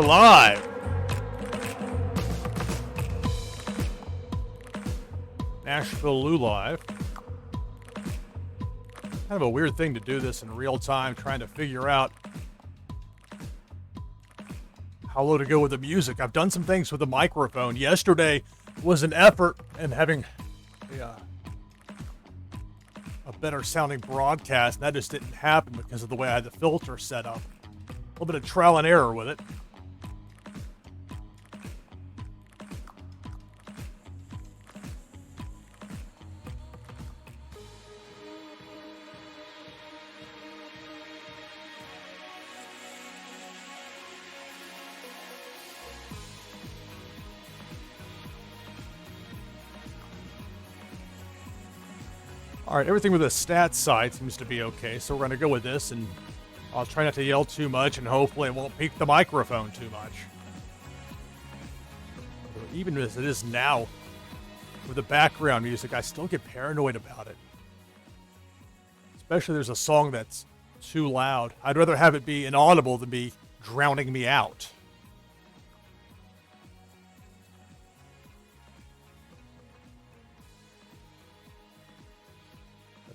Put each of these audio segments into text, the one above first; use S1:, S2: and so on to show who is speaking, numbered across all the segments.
S1: live. NashvilleLou live. Kind of a weird thing to do this in real time, trying to figure out how low to go with the music. I've done some things with the microphone. Yesterday was an effort in having a better sounding broadcast, and that just didn't happen because of the way I had the filter set up. A little bit of trial and error with it. All right, everything with the stats side seems to be okay, so we're going to go with this, and I'll try not to yell too much, and hopefully it won't peak the microphone too much. Even as it is now, with the background music, I still get paranoid about it. Especially if there's a song that's too loud. I'd rather have it be inaudible than be drowning me out.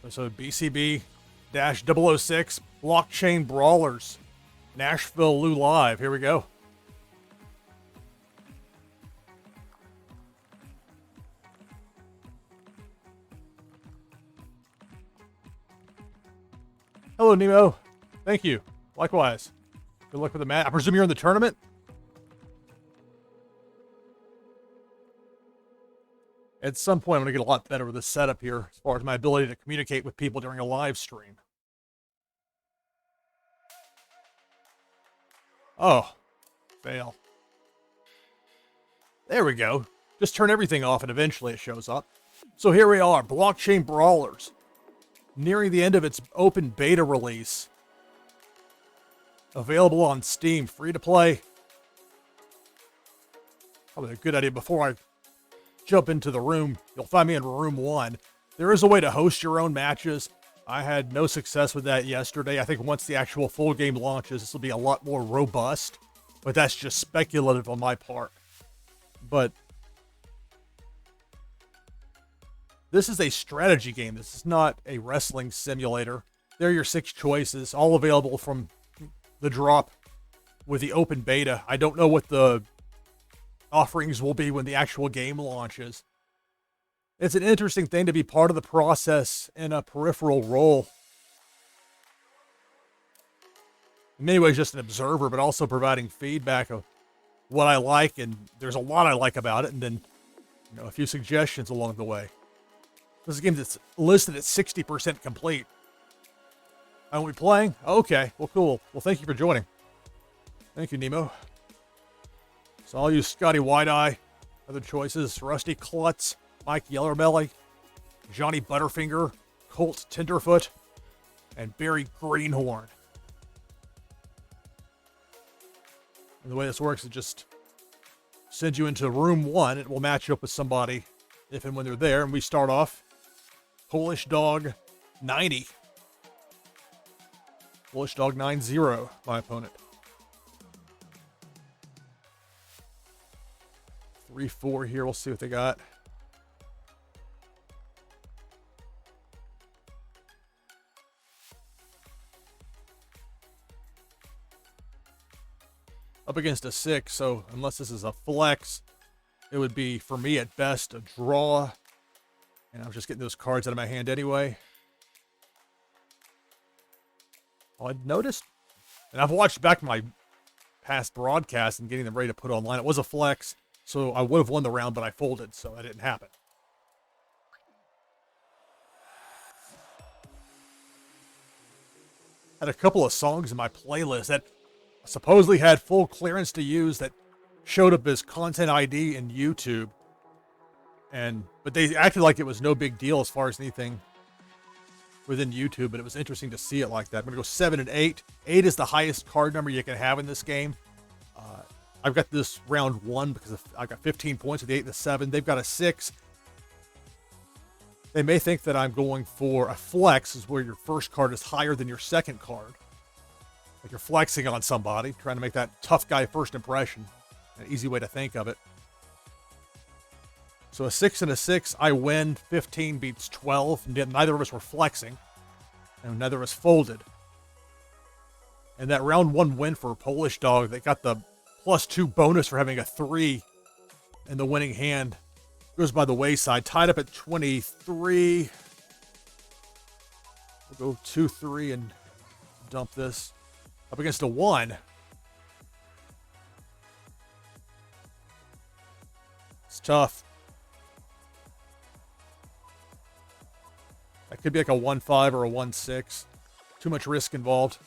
S1: Episode BCB-006 Blockchain Brawlers. NashvilleLou live. Here we go. Hello, Nemo. Thank you. Likewise. Good luck with the match. I presume you're in the tournament? At some point, I'm going to get a lot better with this setup here as far as my ability to communicate with people during a live stream. Oh, fail. There we go. Just turn everything off and eventually it shows up. So here we are, Blockchain Brawlers. Nearing the end of its open beta release. Available on Steam, free to play. Probably a good idea before I jump into the room. You'll find me in room 1. There is a way to host your own matches. I had no success with that yesterday. I think once the actual full game launches, this will be a lot more robust, but that's just speculative on my part. But this is a strategy game. This is not a wrestling simulator. There are your 6 choices, all available from the drop with the open beta. I don't know what the offerings will be when the actual game launches. It's an interesting thing to be part of the process in a peripheral role. In many ways, just an observer, but also providing feedback of what I like, and there's a lot I like about it, and then a few suggestions along the way. This is a game that's listed at 60% complete. Are we playing? Okay, well, cool. Well, thank you for joining. Thank you, Nemo. So I'll use Scotty White-Eye. Other choices, Rusty Klutz, Mike Yellerbelly, Johnny Butterfinger, Colt Tenderfoot, and Barry Greenhorn. And the way this works is just send you into room 1. It will match you up with somebody if and when they're there. And we start off Polishdog90. Polishdog90, my opponent. 3-4 here. We'll see what they got. Up against a 6, so unless this is a flex, it would be, for me at best, a draw. And I'm just getting those cards out of my hand anyway. Well, I noticed, and I've watched back my past broadcasts and getting them ready to put online. It was a flex. So I would have won the round, but I folded, so that didn't happen. Had a couple of songs in my playlist that supposedly had full clearance to use that showed up as content ID in YouTube. But they acted like it was no big deal as far as anything within YouTube, but it was interesting to see it like that. I'm going to go 7 and 8. 8 is the highest card number you can have in this game. I've got this round 1 because I got 15 points with the 8 and the 7. They've got a 6. They may think that I'm going for a flex, is where your first card is higher than your second card. Like you're flexing on somebody, trying to make that tough guy first impression. An easy way to think of it. So a 6 and a 6, I win. 15 beats 12. And neither of us were flexing. And neither of us folded. And that round 1 win for Polish Dog, that got the +2 bonus for having a 3 in the winning hand, goes by the wayside. Tied up at 23. We'll go 2-3 and dump this. Up against a 1. It's tough. That could be like a 1-5 or a 1-6. Too much risk involved.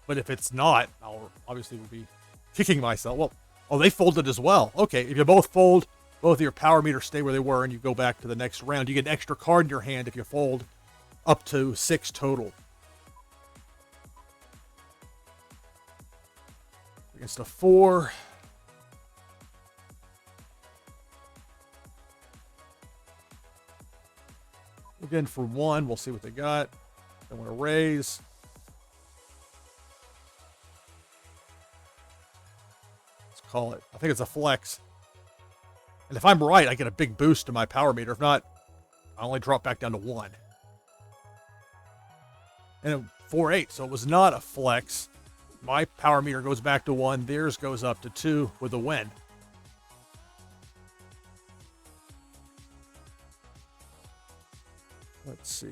S1: But if it's not, I'll obviously will be kicking myself. Well, oh, they folded as well. Okay, if you both fold, both of your power meters stay where they were, and you go back to the next round. You get an extra card in your hand if you fold, up to 6 total. Against a 4. Again, for 1, we'll see what they got. They want to raise. Let's call it. I think it's a flex. And if I'm right, I get a big boost to my power meter. If not, I only drop back down to 1. And 4-8, so it was not a flex. My power meter goes back to 1. Theirs goes up to 2 with a win. Let's see.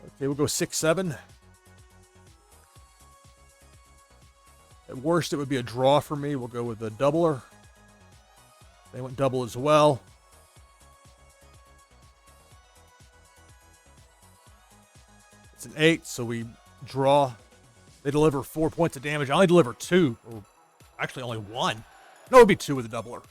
S1: Okay, we'll go 6-7. At worst, it would be a draw for me. We'll go with the doubler. They went double as well. It's an 8, so we draw. They deliver 4 points of damage. I only deliver 2, or actually only 1. No, it would be 2 with the doubler.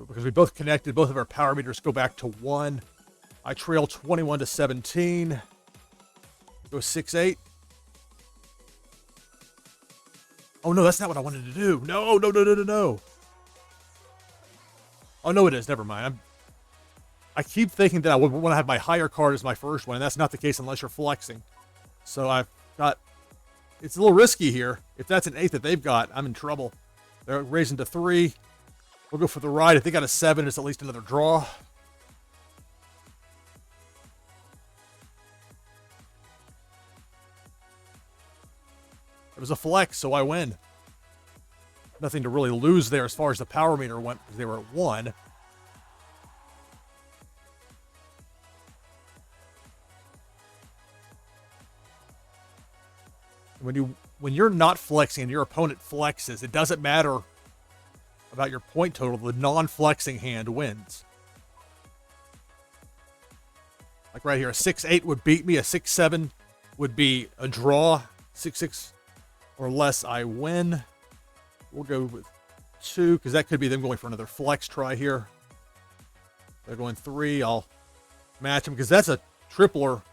S1: Because we both connected, both of our power meters go back to 1. I trail 21-17. Go 6-8. Oh no, that's not what I wanted to do. No. Oh no, it is. Never mind. I keep thinking that I would want to have my higher card as my first one, and that's not the case unless you're flexing. So I've got. It's a little risky here. If that's an 8 that they've got, I'm in trouble. They're raising to 3. We'll go for the ride. If they got a 7, it's at least another draw. It was a flex, so I win. Nothing to really lose there as far as the power meter went, because they were at 1. When you're not flexing and your opponent flexes, it doesn't matter about your point total. The non-flexing hand wins. Like right here, a 6-8 would beat me. A 6-7 would be a draw. 6-6 or less, I win. We'll go with 2, because that could be them going for another flex try here. They're going 3. I'll match them, because that's a tripler.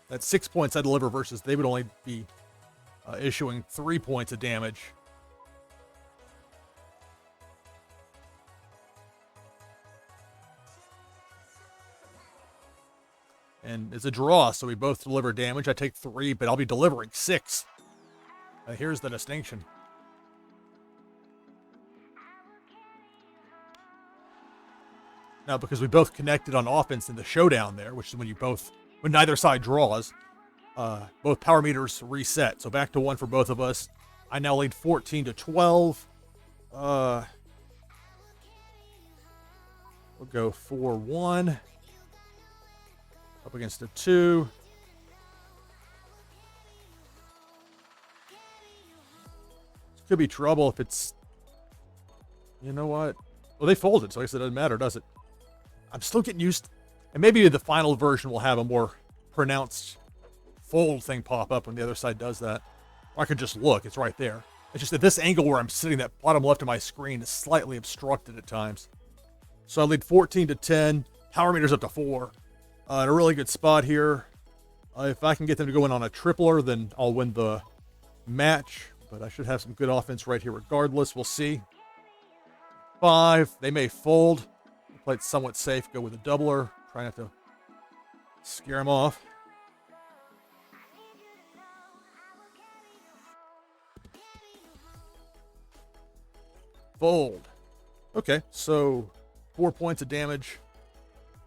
S1: That's 6 points I deliver versus they would only be issuing 3 points of damage. And it's a draw, so we both deliver damage. I take 3, but I'll be delivering 6. Here's the distinction. Now, because we both connected on offense in the showdown there, which is when neither side draws, both power meters reset. So back to 1 for both of us. I now lead 14-12. We'll go 4-1. Up against a 2. This could be trouble if it's... You know what? Well, they folded, so I guess it doesn't matter, does it? I'm still getting used... And maybe the final version will have a more pronounced fold thing pop up when the other side does that. Or I could just look. It's right there. It's just at this angle where I'm sitting, that bottom left of my screen is slightly obstructed at times. So I lead 14-10. Power meter's up to 4. In a really good spot here. If I can get them to go in on a tripler, then I'll win the match. but I should have some good offense right here regardless. We'll see. 5. They may fold. Play it somewhat safe. Go with a doubler. Try not to scare them off. Fold. Okay, so 4 points of damage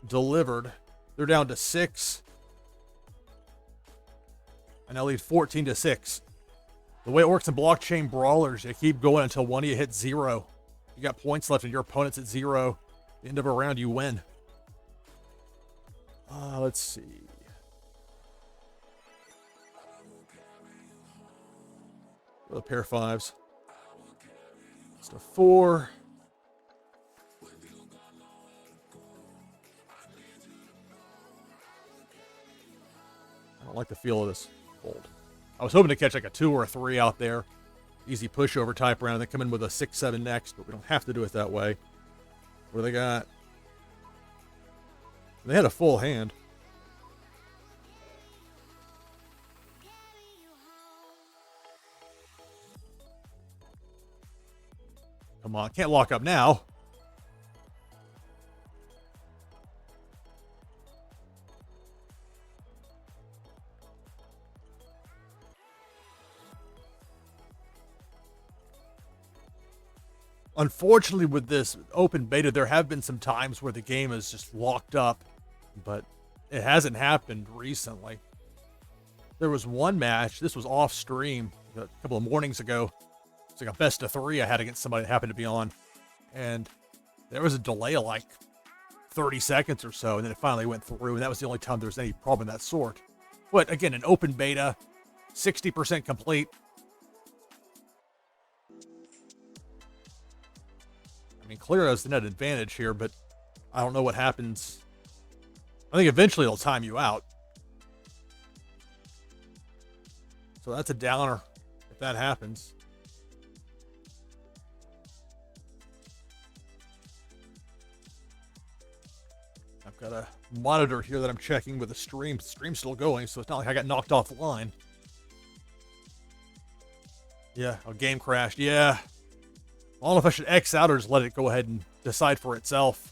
S1: delivered. They're down to 6. And I lead 14-6. The way it works in Blockchain Brawlers, you keep going until one of you hits 0. You got points left and your opponent's at 0. At the end of a round, you win. Let's see. A pair of 5s. Just a 4. I don't like the feel of this fold. I was hoping to catch like a 2 or a 3 out there. Easy pushover type round. They come in with a 6-7 next, but we don't have to do it that way. What do they got? They had a full hand. Come on, can't lock up now. Unfortunately, with this open beta, there have been some times where the game is just locked up, but it hasn't happened recently. There was one match, this was off stream a couple of mornings ago. It's like a best of 3 I had against somebody that happened to be on, and there was a delay of like 30 seconds or so, and then it finally went through, and that was the only time there was any problem of that sort. But again, an open beta, 60% complete. I mean, clear has the net advantage here, but I don't know what happens. I think eventually it'll time you out. So that's a downer if that happens. I've got a monitor here that I'm checking with the stream. The stream's still going, so it's not like I got knocked off the line. Yeah, a game crashed. Yeah. I don't know if I should X out or just let it go ahead and decide for itself.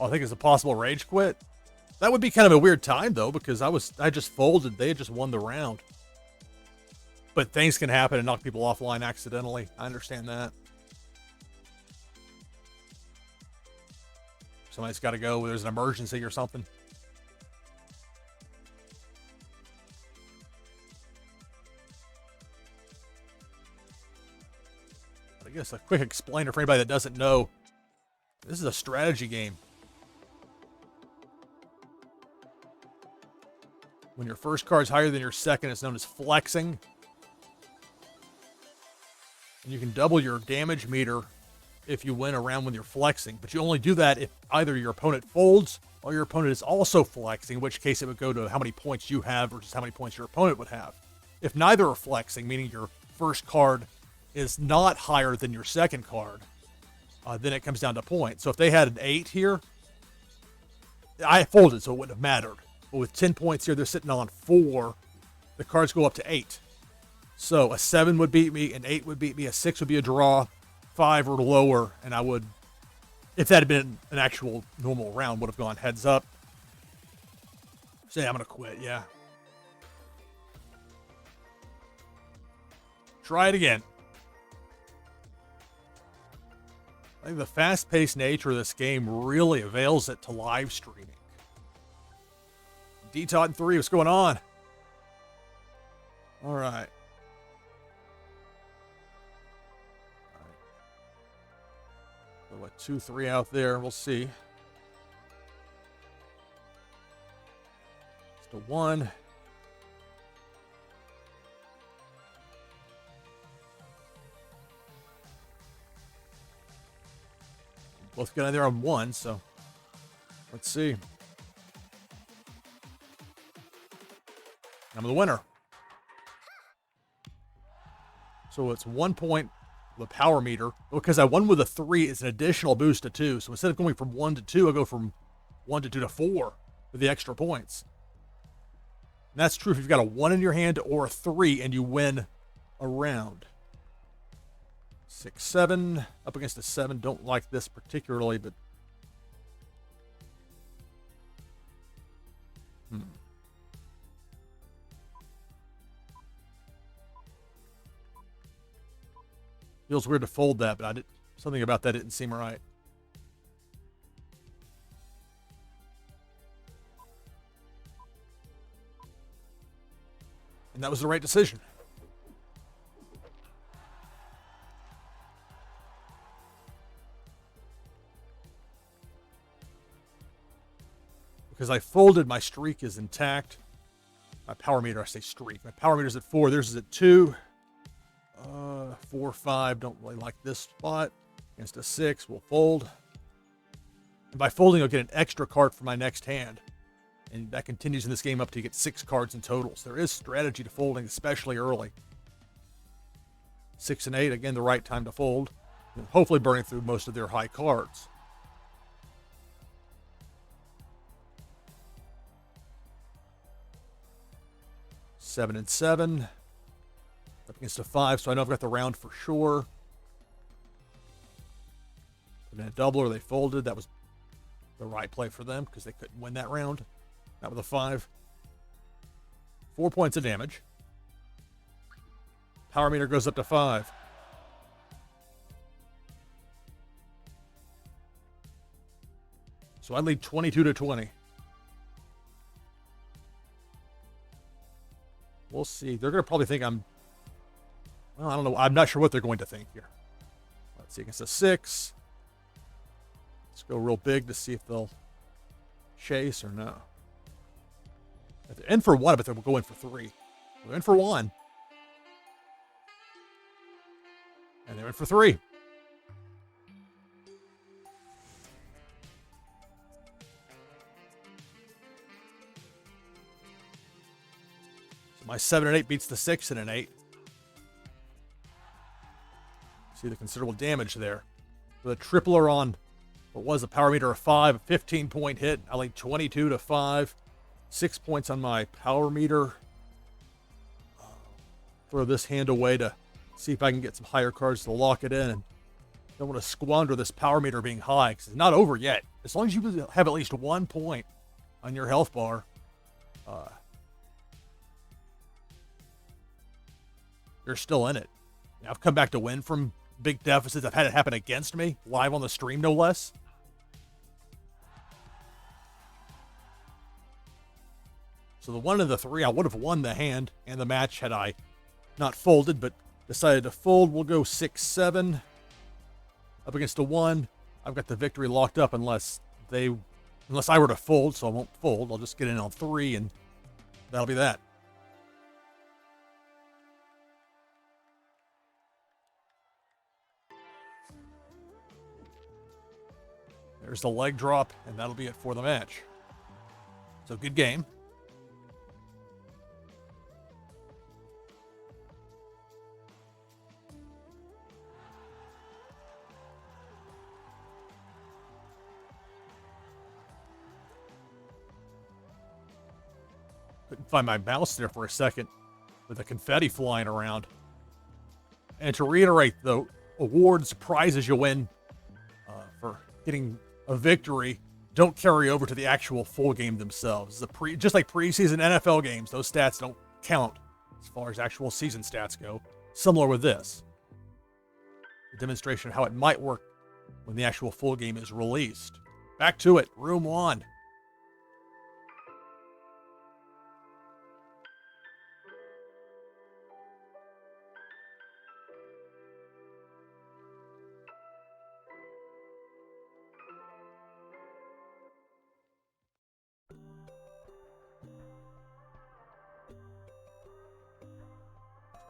S1: Oh, I think it's a possible rage quit. That would be kind of a weird time though, because I just folded. They had just won the round. But things can happen and knock people offline accidentally. I understand that. Somebody's got to go. There's an emergency or something. I guess a quick explainer for anybody that doesn't know. This is a strategy game. When your first card's higher than your second, it's known as flexing. And you can double your damage meter if you win a round when you're flexing. But you only do that if either your opponent folds or your opponent is also flexing, in which case it would go to how many points you have versus how many points your opponent would have. If neither are flexing, meaning your first card is not higher than your second card, then it comes down to points. So if they had an 8 here, I folded, so it wouldn't have mattered. But with 10 points here, they're sitting on 4. The cards go up to 8. So a 7 would beat me, an 8 would beat me, a 6 would be a draw, 5 or lower, and I would, if that had been an actual normal round, would have gone heads up. Say, I'm going to quit, yeah. Try it again. I think the fast-paced nature of this game really avails it to live streaming. Dtotten3, what's going on? All right. So what, 2, 3 out there? We'll see. Just a 1. Both got in there on 1, so let's see. I'm the winner. So it's 1 point, the power meter. Because I won with a 3, it's an additional boost to 2. So instead of going from 1 to 2, I go from 1 to 2 to 4 with the extra points. And that's true if you've got a 1 in your hand or a 3 and you win a round. 6, 7, up against a 7. Don't like this particularly, but... Feels weird to fold that, but something about that didn't seem right. And that was the right decision. Because I folded, my streak is intact. My power meter, I say streak. My power meter's at 4, theirs is at 2. 4, 5, don't really like this spot. Against a 6, we'll fold. And by folding, I'll get an extra card for my next hand. And that continues in this game up to you get 6 cards in total. So there is strategy to folding, especially early. 6 and 8, again, the right time to fold. And hopefully burning through most of their high cards. Seven and 7. Up against a 5, so I know I've got the round for sure. Put in a doubler, they folded. That was the right play for them because they couldn't win that round. Not with a 5. 4 points of damage. Power meter goes up to 5. So I lead 22-20. We'll see. They're going to probably think I'm... Well, I don't know. I'm not sure what they're going to think here. Let's see. Against a 6. Let's go real big to see if they'll chase or no. If they're in for 1, but they'll go in for 3. They're in for 1. And they're in for 3. So my 7 and 8 beats the 6 and an 8. See the considerable damage there. With a tripler on what was a power meter of 5, a 15-point hit. I lead 22-5. 6 points on my power meter. Throw this hand away to see if I can get some higher cards to lock it in. And don't want to squander this power meter being high because it's not over yet. As long as you have at least 1 point on your health bar, you're still in it. Now, I've come back to win from big deficits. I've had it happen against me, live on the stream, no less. So the 1 and the 3, I would have won the hand and the match had I not folded, but decided to fold. We'll go 6, 7. Up against a 1. I've got the victory locked up unless I were to fold, so I won't fold. I'll just get in on 3, and that'll be that. There's the leg drop, and that'll be it for the match. So good game. Couldn't find my mouse there for a second with the confetti flying around. And to reiterate, the awards, prizes you win for getting a victory don't carry over to the actual full game themselves. Just like preseason NFL games, those stats don't count as far as actual season stats go. Similar with this. A demonstration of how it might work when the actual full game is released. Back to it. Room 1.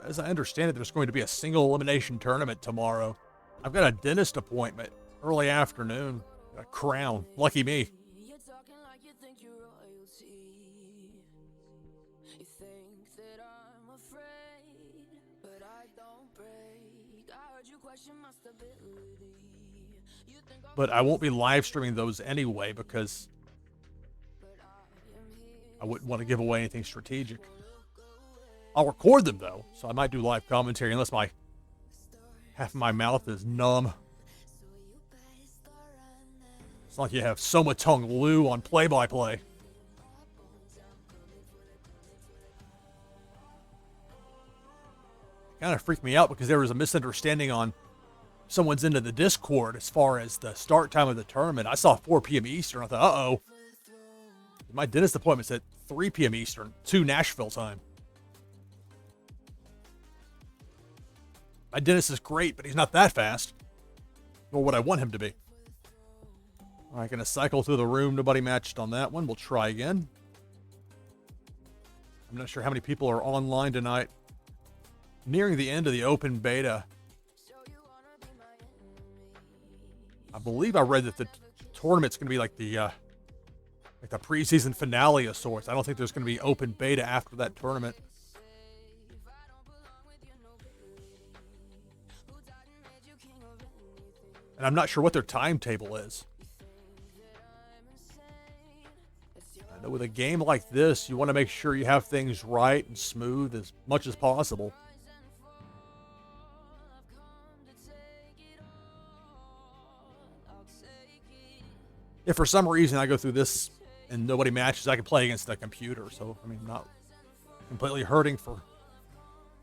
S1: As I understand it, there's going to be a single elimination tournament tomorrow. I've got a dentist appointment early afternoon. A crown. Lucky me. But I won't be live streaming those anyway because I wouldn't want to give away anything strategic. I'll record them though, so I might do live commentary unless half of my mouth is numb. It's like you have Lou on play-by-play. Kind of freaked me out because there was a misunderstanding on someone's end of the Discord as far as the start time of the tournament. I saw 4 p.m. Eastern. I thought, uh-oh. My dentist appointment's at 3 p.m. Eastern, 2 Nashville time. My dentist is great, but he's not that fast. Nor would I want him to be. All right, going to cycle through the room. Nobody matched on that one. We'll try again. I'm not sure how many people are online tonight. Nearing the end of the open beta. I believe I read that the tournament's going to be like the preseason finale of sorts. I don't think there's going to be open beta after that tournament. And I'm not sure what their timetable is. I know with a game like this, you want to make sure you have things right and smooth as much as possible. If for some reason I go through this and nobody matches, I can play against the computer. So, I mean, not completely hurting for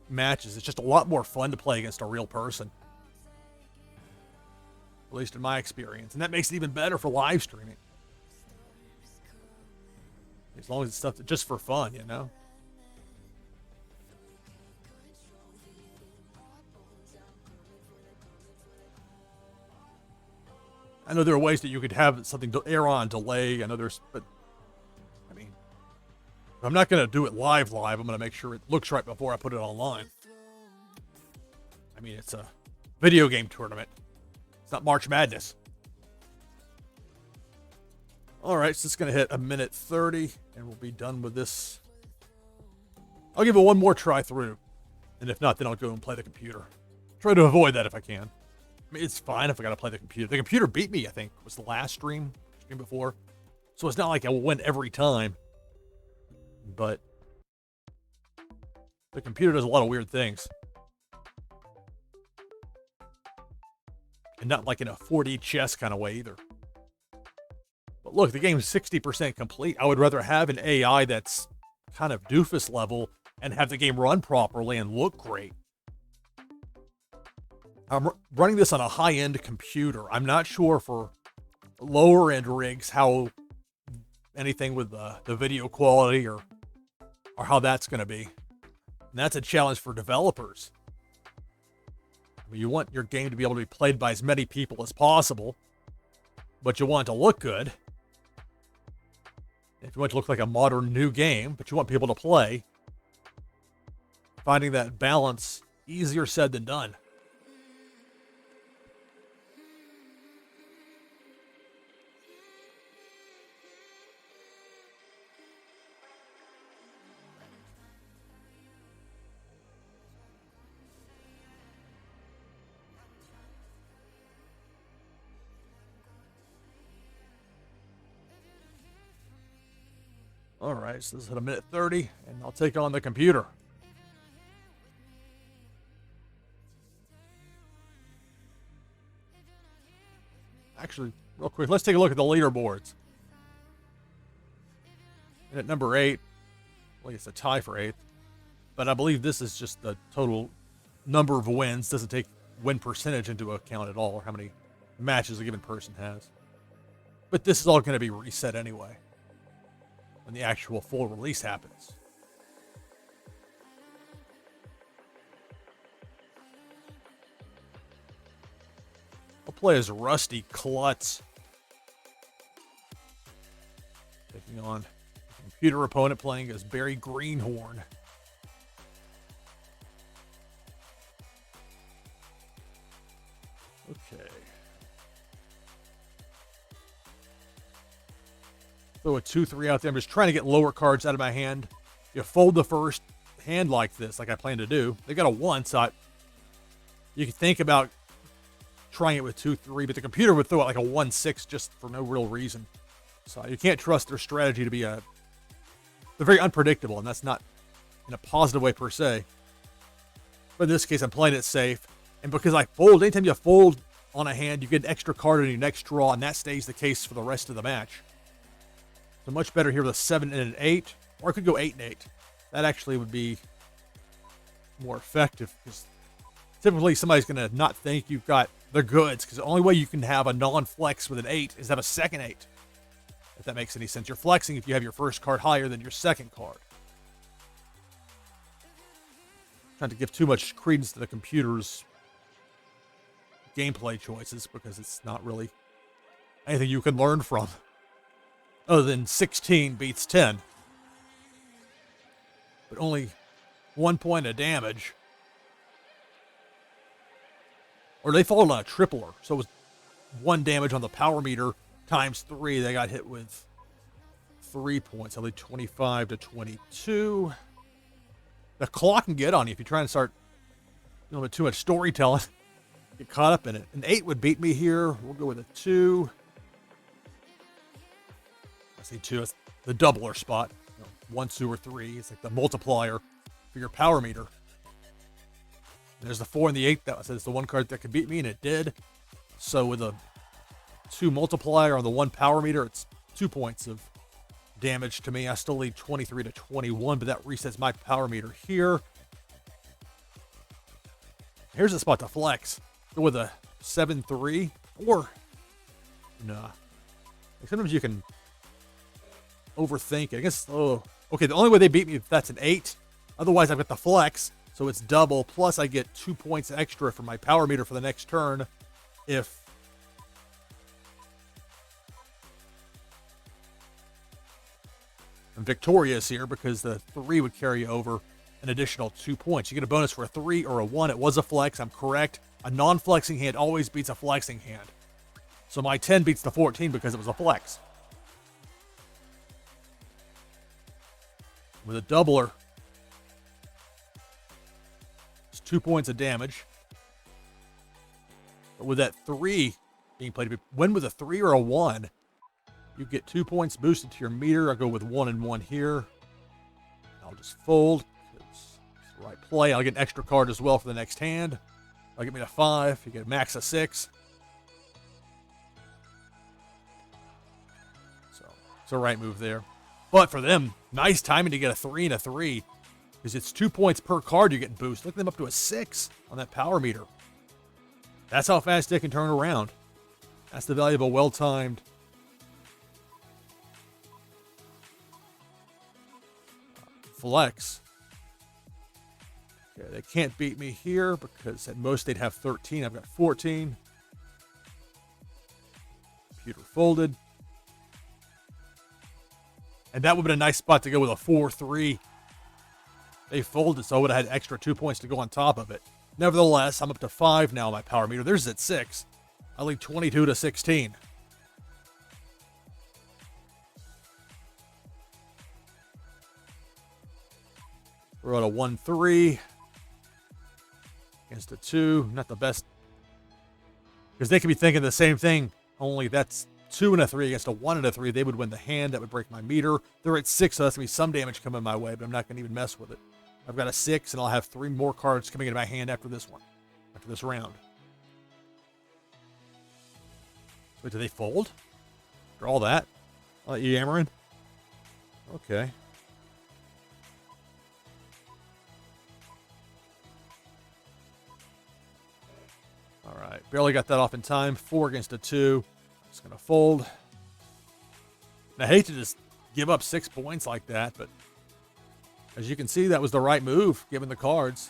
S1: matches. It's just a lot more fun to play against a real person. At least in my experience. And that makes it even better for live streaming. As long as it's stuff that's just for fun, you know? I know there are ways that you could have something to air on delay. I know there's, but I mean, if I'm not going to do it live, I'm going to make sure it looks right before I put it online. I mean, it's a video game tournament. It's not March Madness. All right, so it's going to hit 1:30, and we'll be done with this. I'll give it one more try through, and if not, then I'll go and play the computer. Try to avoid that if I can. I mean, it's fine if I got to play the computer. The computer beat me, I think, was the last stream before. So it's not like I will win every time. But the computer does a lot of weird things. And not like in a 4D chess kind of way either. But look, the game's 60% complete. I would rather have an AI that's kind of doofus level and have the game run properly and look great. I'm running this on a high-end computer. I'm not sure for lower-end rigs how anything with the video quality or how that's going to be. And that's a challenge for developers. I mean, you want your game to be able to be played by as many people as possible, but you want it to look good. If you want it to look like a modern new game, but you want people to play, finding that balance, easier said than done. All right, so this is at 1:30, and I'll take on the computer. Actually, real quick, let's take a look at the leaderboards. And at number 8, well, it's a tie for 8th, but I believe this is just the total number of wins. Doesn't take win percentage into account at all, or how many matches a given person has. But this is all going to be reset anyway when the actual full release happens. I'll play as Rusty Klutz, taking on a computer opponent playing as Barry Greenhorn. Okay. Throw a 2-3 out there. I'm just trying to get lower cards out of my hand. You fold the first hand like this, like I plan to do. They got a 1, so you can think about trying it with 2-3, but the computer would throw out like a 1-6 just for no real reason. So you can't trust their strategy to be a they're very unpredictable, and that's not in a positive way per se. But in this case, I'm playing it safe. And because I fold, anytime you fold on a hand, you get an extra card on your next draw, and that stays the case for the rest of the match. So much better here with a 7 and an 8, or I could go 8 and 8. That actually would be more effective, because typically somebody's going to not think you've got the goods, because the only way you can have a non-flex with an 8 is have a second 8. If that makes any sense. You're flexing if you have your first card higher than your second card. Trying to give too much credence to the computer's gameplay choices, because it's not really anything you can learn from other than 16 beats 10. But only 1 point of damage. Or they followed on a tripler, so it was 1 damage on the power meter times 3. They got hit with 3 points. I lead 25 to 22. The clock can get on you if you try and start a little bit too much storytelling. Get caught up in it. An 8 would beat me here. We'll go with a 2. I say 2. It's the doubler spot. 1, 2, or 3. It's like the multiplier for your power meter. There's the 4 and the 8. That says the one card that could beat me, and it did. So with a 2 multiplier on the 1 power meter, it's 2 points of damage to me. I still lead 23 to 21, but that resets my power meter here. Here's a spot to flex. Go with a 7-3, or nah. Sometimes you can overthink it. I guess, okay, the only way they beat me if that's an 8. Otherwise, I've got the flex, so it's double. Plus, I get 2 points extra for my power meter for the next turn if I'm victorious here, because the 3 would carry over an additional 2 points. You get a bonus for a 3 or a 1. It was a flex. I'm correct. A non-flexing hand always beats a flexing hand. So my 10 beats the 14 because it was a flex. With a doubler, it's 2 points of damage. But with that 3 being played, win with a 3 or a 1, you get 2 points boosted to your meter. I'll go with 1 and 1 here. I'll just fold. It's the right play. I'll get an extra card as well for the next hand. I'll get me to 5. You get a max of 6. So it's a right move there. But for them, nice timing to get a 3 and a 3. Because it's 2 points per card you're getting boosted. Look at them up to a 6 on that power meter. That's how fast they can turn around. That's the value of a well-timed flex. Okay, they can't beat me here because at most they'd have 13. I've got 14. Computer folded. And that would have been a nice spot to go with a 4-3. They folded, so I would have had extra 2 points to go on top of it. Nevertheless, I'm up to 5 now on my power meter. There's at 6. I lead 22 to 16. We're at a 1-3 against a 2. Not the best, because they could be thinking the same thing, only that's 2 and a 3 against a 1 and a 3. They would win the hand. That would break my meter. They're at 6, so that's going to be some damage coming my way, but I'm not going to even mess with it. I've got a 6, and I'll have 3 more cards coming into my hand after this one, after this round. Wait, do they fold? After all that? I'll let you yammering? Okay. All right, barely got that off in time. 4 against a 2. Just going to fold. And I hate to just give up 6 points like that, but as you can see, that was the right move, given the cards.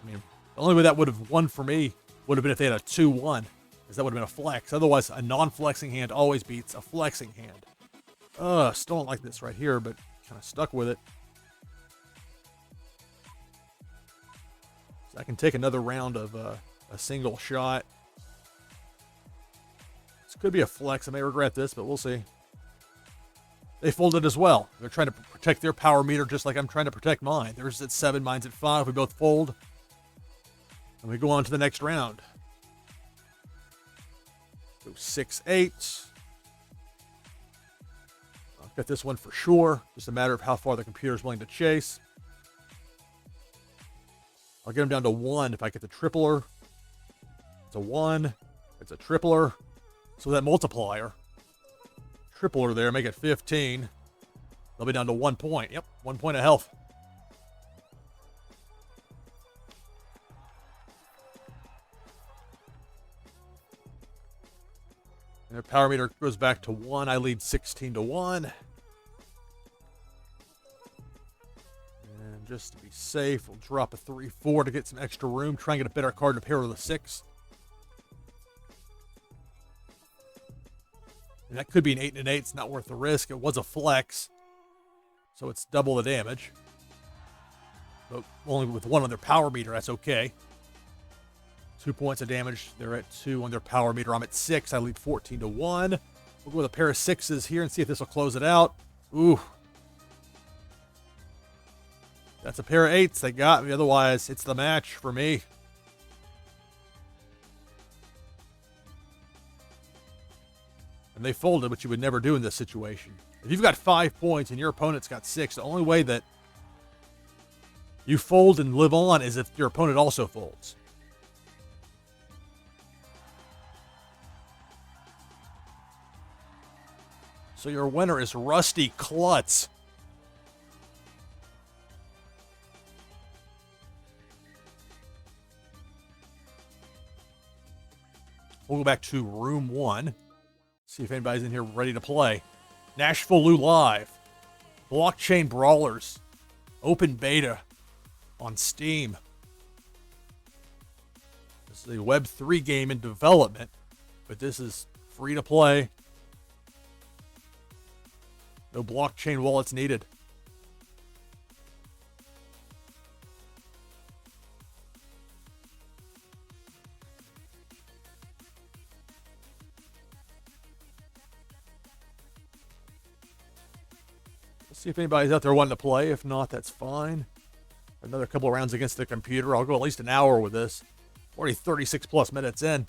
S1: I mean, the only way that would have won for me would have been if they had a 2-1, because that would have been a flex. Otherwise, a non-flexing hand always beats a flexing hand. Still don't like this right here, but kind of stuck with it. So I can take another round of a single shot. This could be a flex. I may regret this, but we'll see. They folded as well. They're trying to protect their power meter just like I'm trying to protect mine. Theirs at 7, mine's at 5. We both fold. And we go on to the next round. Go 6-8. Got this one for sure. Just a matter of how far the computer is willing to chase. I'll get him down to 1 if I get the tripler. It's a 1. It's a tripler. So that multiplier. Tripler there, make it 15. They'll be down to 1 point. Yep, 1 point of health. And their power meter goes back to 1. I lead 16-1. And just to be safe, we'll drop a 3-4 to get some extra room. Try and get a better card to pair with a 6. And that could be an 8 and an 8. It's not worth the risk. It was a flex, so it's double the damage. But only with 1 on their power meter, that's okay. 2 points of damage. They're at 2 on their power meter. I'm at 6. I lead 14-1. We'll go with a pair of 6s here and see if this will close it out. Ooh. That's a pair of 8s. They got me. Otherwise, it's the match for me. And they folded, which you would never do in this situation. If you've got 5 points and your opponent's got 6, the only way that you fold and live on is if your opponent also folds. So your winner is Rusty Klutz. We'll go back to room 1. See if anybody's in here ready to play. NashvilleLou Live. Blockchain Brawlers. Open beta on Steam. This is a Web3 game in development, but this is free to play. No blockchain wallets needed. See if anybody's out there wanting to play. If not, that's fine. Another couple of rounds against the computer. I'll go at least an hour with this. Already 36 plus minutes in.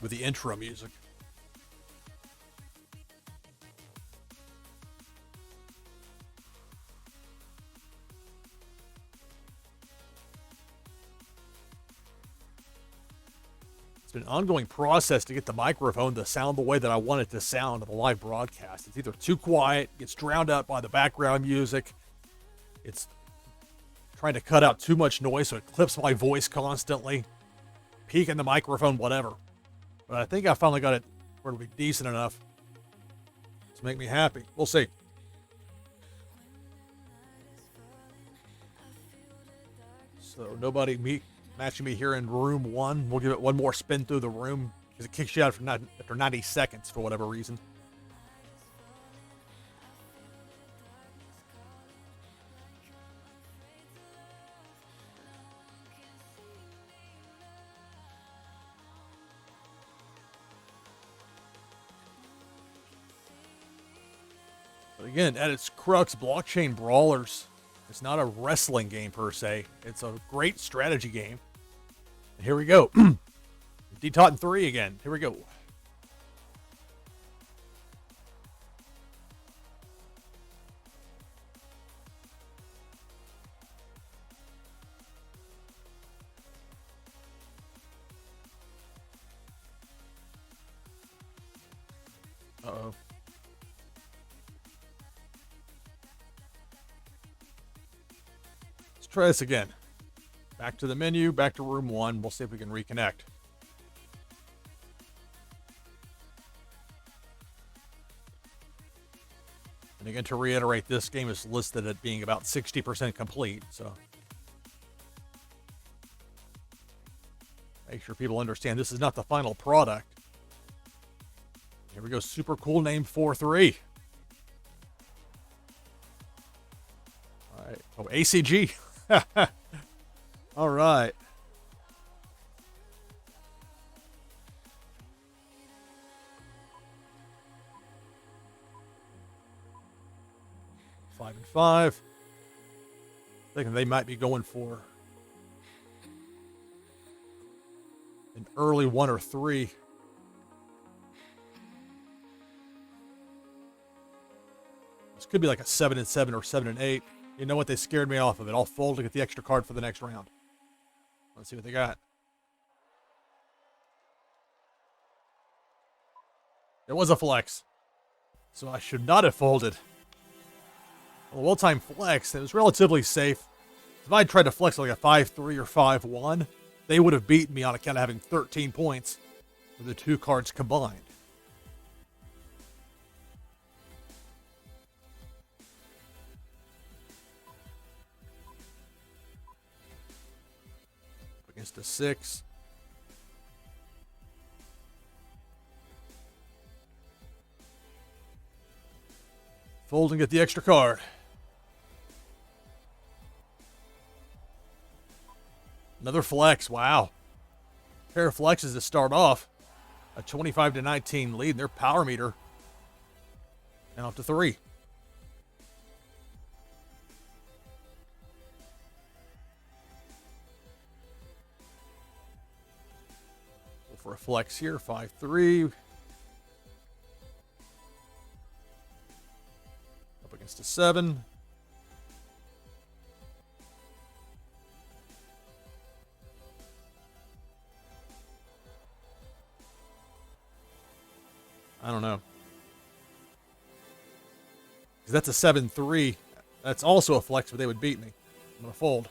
S1: With the intro music. It's been an ongoing process to get the microphone to sound the way that I want it to sound on the live broadcast. It's either too quiet, gets drowned out by the background music. It's trying to cut out too much noise so it clips my voice constantly. Peaking the microphone, whatever. But I think I finally got it where it'll be decent enough to make me happy. We'll see. So nobody matching me here in room 1. We'll give it one more spin through the room because it kicks you out after 90 seconds for whatever reason. But again, at its crux, Blockchain Brawlers, it's not a wrestling game per se. It's a great strategy game. And here we go. Dtotten3 again. Here we go. Uh-oh. Let's try this again. Back to the menu, back to room 1. We'll see if we can reconnect. And again, to reiterate, this game is listed at being about 60% complete, so make sure people understand this is not the final product. Here we go, super cool name 4-3. All right, oh, ACG. All right. Five and 5. Thinking they might be going for an early 1 or 3. could be like a 7 and 7 or 7 and 8. You know what? They scared me off of it. I'll fold to get the extra card for the next round. Let's see what they got. It was a flex, so I should not have folded. Well, well-timed flex. It was relatively safe. If I tried to flex like a 5-3 or 5-1, they would have beaten me on account of having 13 points with the two cards combined. Against a 6. Fold and get the extra card. Another flex. Wow. Pair of flexes to start off. A 25-19 lead in their power meter. Now up to 3. Go for a flex here. 5-3. Up against a 7. I don't know. Because that's a 7-3. That's also a flex, but they would beat me. I'm going to fold.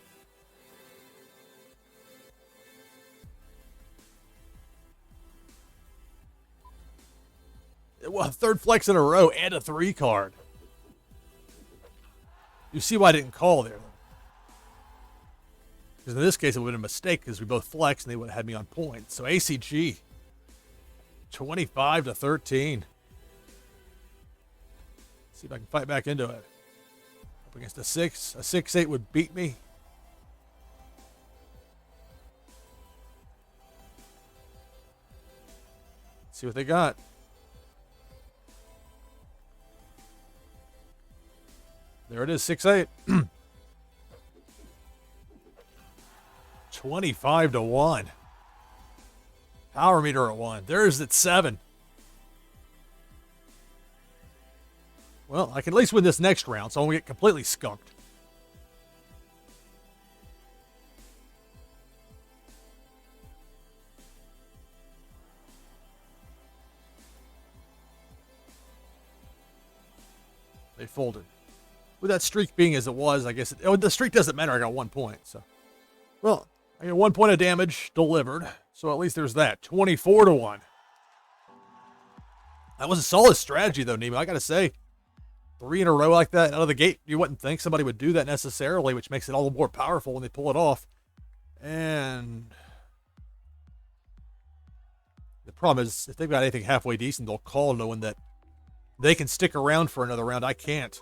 S1: Well, third flex in a row and a 3 card. You see why I didn't call there. Because in this case, it would have been a mistake because we both flexed and they would have had me on point. So ACG. 25-13. See if I can fight back into it. Up against a 6. A 6-8 would beat me. See what they got. There it is, 6-8. 25-1. Power meter at 1. There's at 7. Well, I can at least win this next round, so I won't get completely skunked. They folded. With that streak being as it was, I guess the streak doesn't matter. I got 1 point. So, well, I got 1 point of damage delivered. So at least there's that. 24-1. That was a solid strategy, though, Nemo. I got to say, 3 in a row like that out of the gate, you wouldn't think somebody would do that necessarily, which makes it all the more powerful when they pull it off. And the problem is, if they've got anything halfway decent, they'll call knowing that they can stick around for another round. I can't.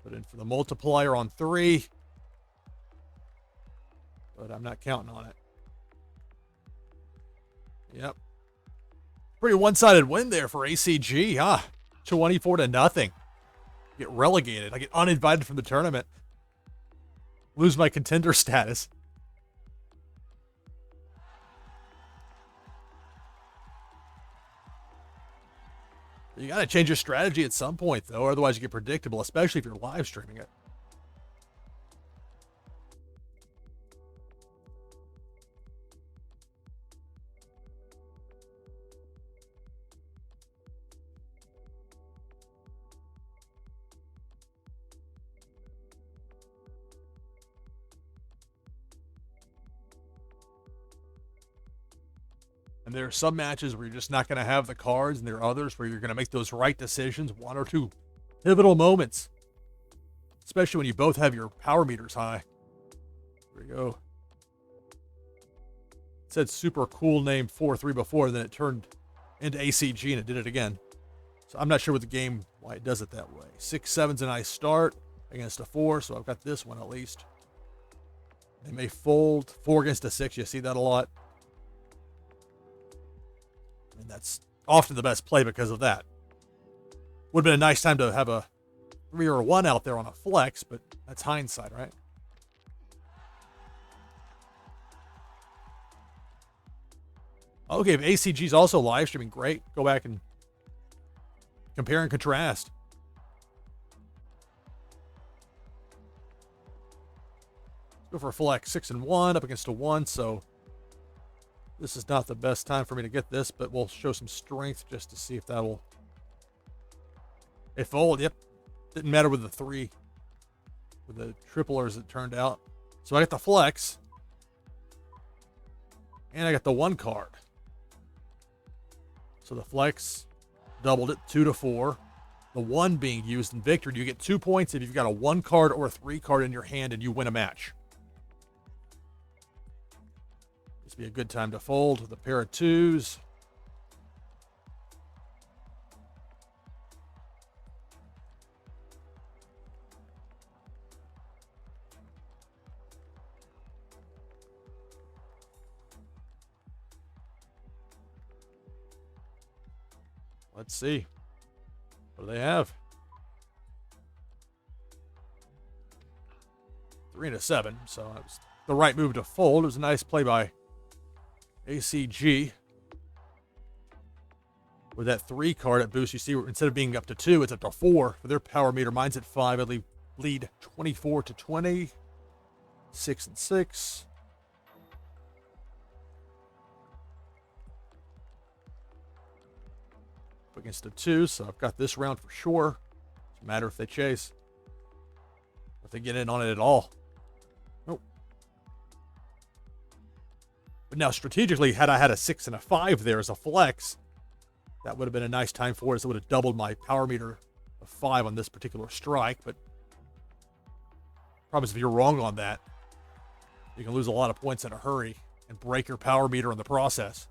S1: Put in for the multiplier on 3. But I'm not counting on it. Yep. Pretty one-sided win there for ACG, huh? 24-0. Get relegated. I get uninvited from the tournament. Lose my contender status. You got to change your strategy at some point, though. Otherwise, you get predictable, especially if you're live streaming it. And there are some matches where you're just not going to have the cards, and there are others where you're going to make those right decisions, 1 or 2 pivotal moments. Especially when you both have your power meters high. There we go. It said super cool name 4-3 before, then it turned into ACG and it did it again. So I'm not sure with the game why it does it that way. 6-7's a nice start against a 4, so I've got this one at least. They may fold 4 against a 6. You see that a lot. And that's often the best play because of that. Would have been a nice time to have a 3 or a 1 out there on a flex, but that's hindsight, right? Okay, if ACG's also live streaming, great. Go back and compare and contrast. Go for a flex 6 and 1 up against a 1, so this is not the best time for me to get this, but we'll show some strength just to see if that'll. It fold, yep. Didn't matter with the 3. With the triple as it turned out. So I got the flex. And I got the 1 card. So the flex doubled it 2 to 4. The 1 being used in victory. You get 2 points if you've got a 1 card or a 3 card in your hand and you win a match. This would be a good time to fold with a pair of 2s. Let's see. What do they have? 3 and a 7. So it was the right move to fold. It was a nice play by ACG. With that 3 card at boost, you see instead of being up to 2, it's up to 4 for their power meter. Mine's at 5. I lead 24 to 20. 6 and 6. Against a 2, so I've got this round for sure. Doesn't matter if they chase, if they get in on it at all. Nope. But now strategically, had I had a 6 and a 5 there as a flex, that would have been a nice time for us. It would have doubled my power meter of 5 on this particular strike. But problem is, if you're wrong on that, you can lose a lot of points in a hurry and break your power meter in the process.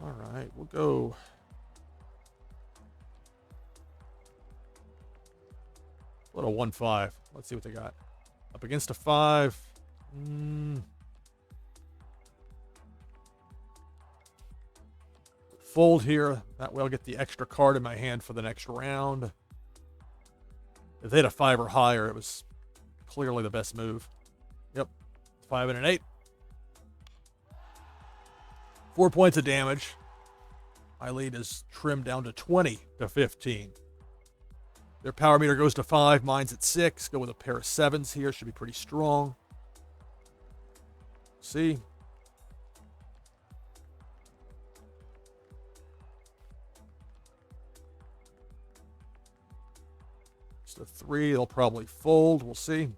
S1: All right, we'll go. What a 1-5. Let's see what they got. Up against a 5. Fold here. That way I'll get the extra card in my hand for the next round. If they had a 5 or higher, it was clearly the best move. Yep. 5 and an 8. 4 points of damage. My lead is trimmed down to 20 to 15. Their power meter goes to 5. Mine's at 6. Go with a pair of 7s here. Should be pretty strong. See? Just a 3. They'll probably fold. We'll see.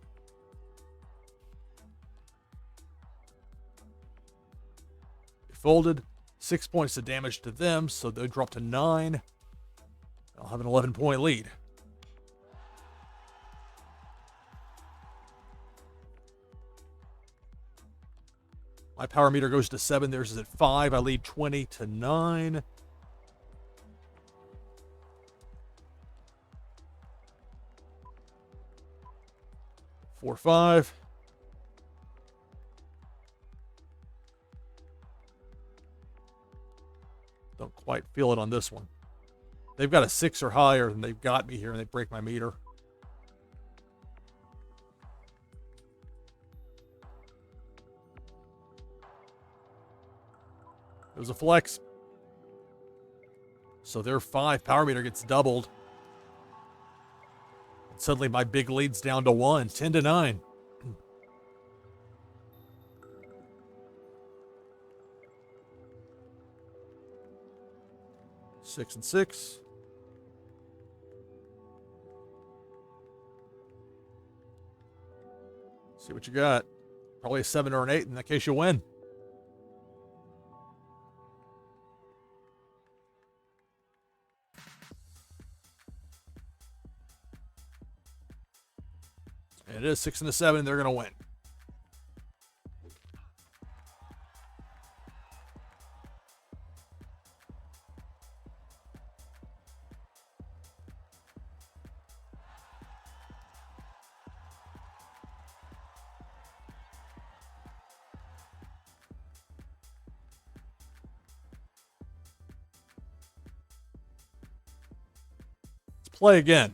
S1: Folded. 6 points of damage to them, so they drop to 9. I'll have an 11-point lead. My power meter goes to 7. Theirs is at 5. I lead 20 to 9. Four, 5. Don't quite feel it on this one. They've got a 6 or higher, and they've got me here, and they break my meter. It was a flex. So their 5 power meter gets doubled. And suddenly my big lead's down to 1, 10 to 9. Six and 6. See what you got. Probably a 7 or an 8. In that case, you win. And it is 6 and a 7. They're going to win. Play again.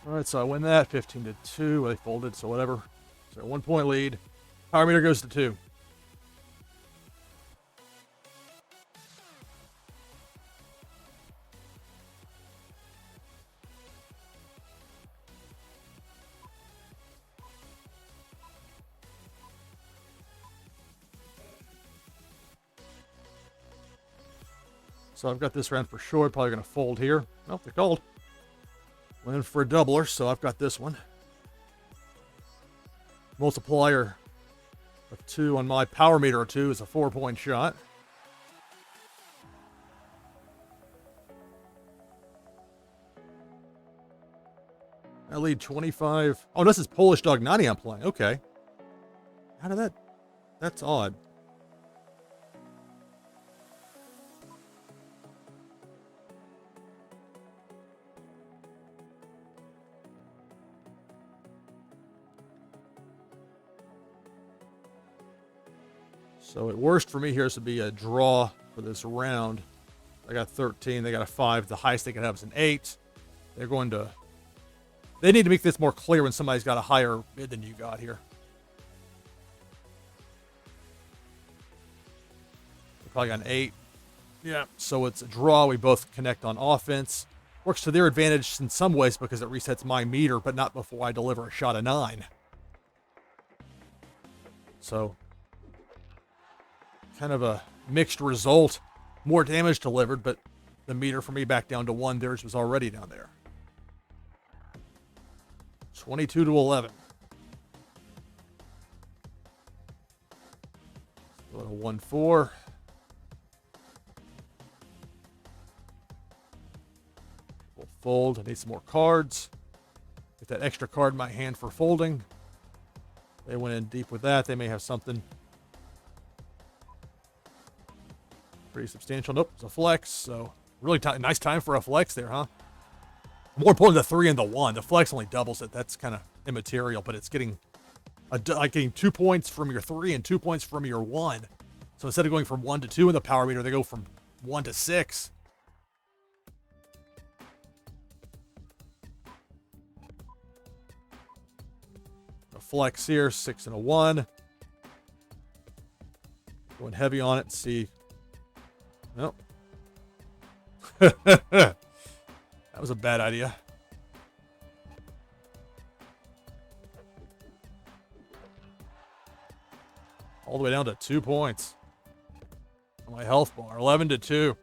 S1: All right, so I win that 15-2. Well, they folded, so whatever. So 1 point lead. Power meter goes to 2. So I've got this round for sure. Probably going to fold here. Nope, they called. Went in for a doubler, so I've got this one. Multiplier of 2 on my power meter of 2 is a 4-point shot. I lead 25. Oh, this is Polishdog90 I'm playing. Okay. How did that? That's odd. So at worst for me here is to be a draw for this round. I got 13. They got a 5. The highest they can have is an 8. They're going to... They need to make this more clear when somebody's got a higher bid than you got here. They probably got an 8. Yeah. So it's a draw. We both connect on offense. Works to their advantage in some ways because it resets my meter, but not before I deliver a shot of 9. So... kind of a mixed result. More damage delivered, but the meter for me back down to 1. Theirs was already down there. 22-11. Go to 1-4. We'll fold. I need some more cards. Get that extra card in my hand for folding. They went in deep with that. They may have something pretty substantial. Nope, it's a flex. So really nice time for a flex there, huh? More important, the 3 and the 1. The flex only doubles it. That's kind of immaterial, but it's getting like getting 2 points from your 3 and 2 points from your 1. So instead of going from 1 to 2 in the power meter, they go from 1 to 6. A flex here, 6 and a 1. Going heavy on it. See. Nope. That was a bad idea. All the way down to 2 points on my health bar. 11-2.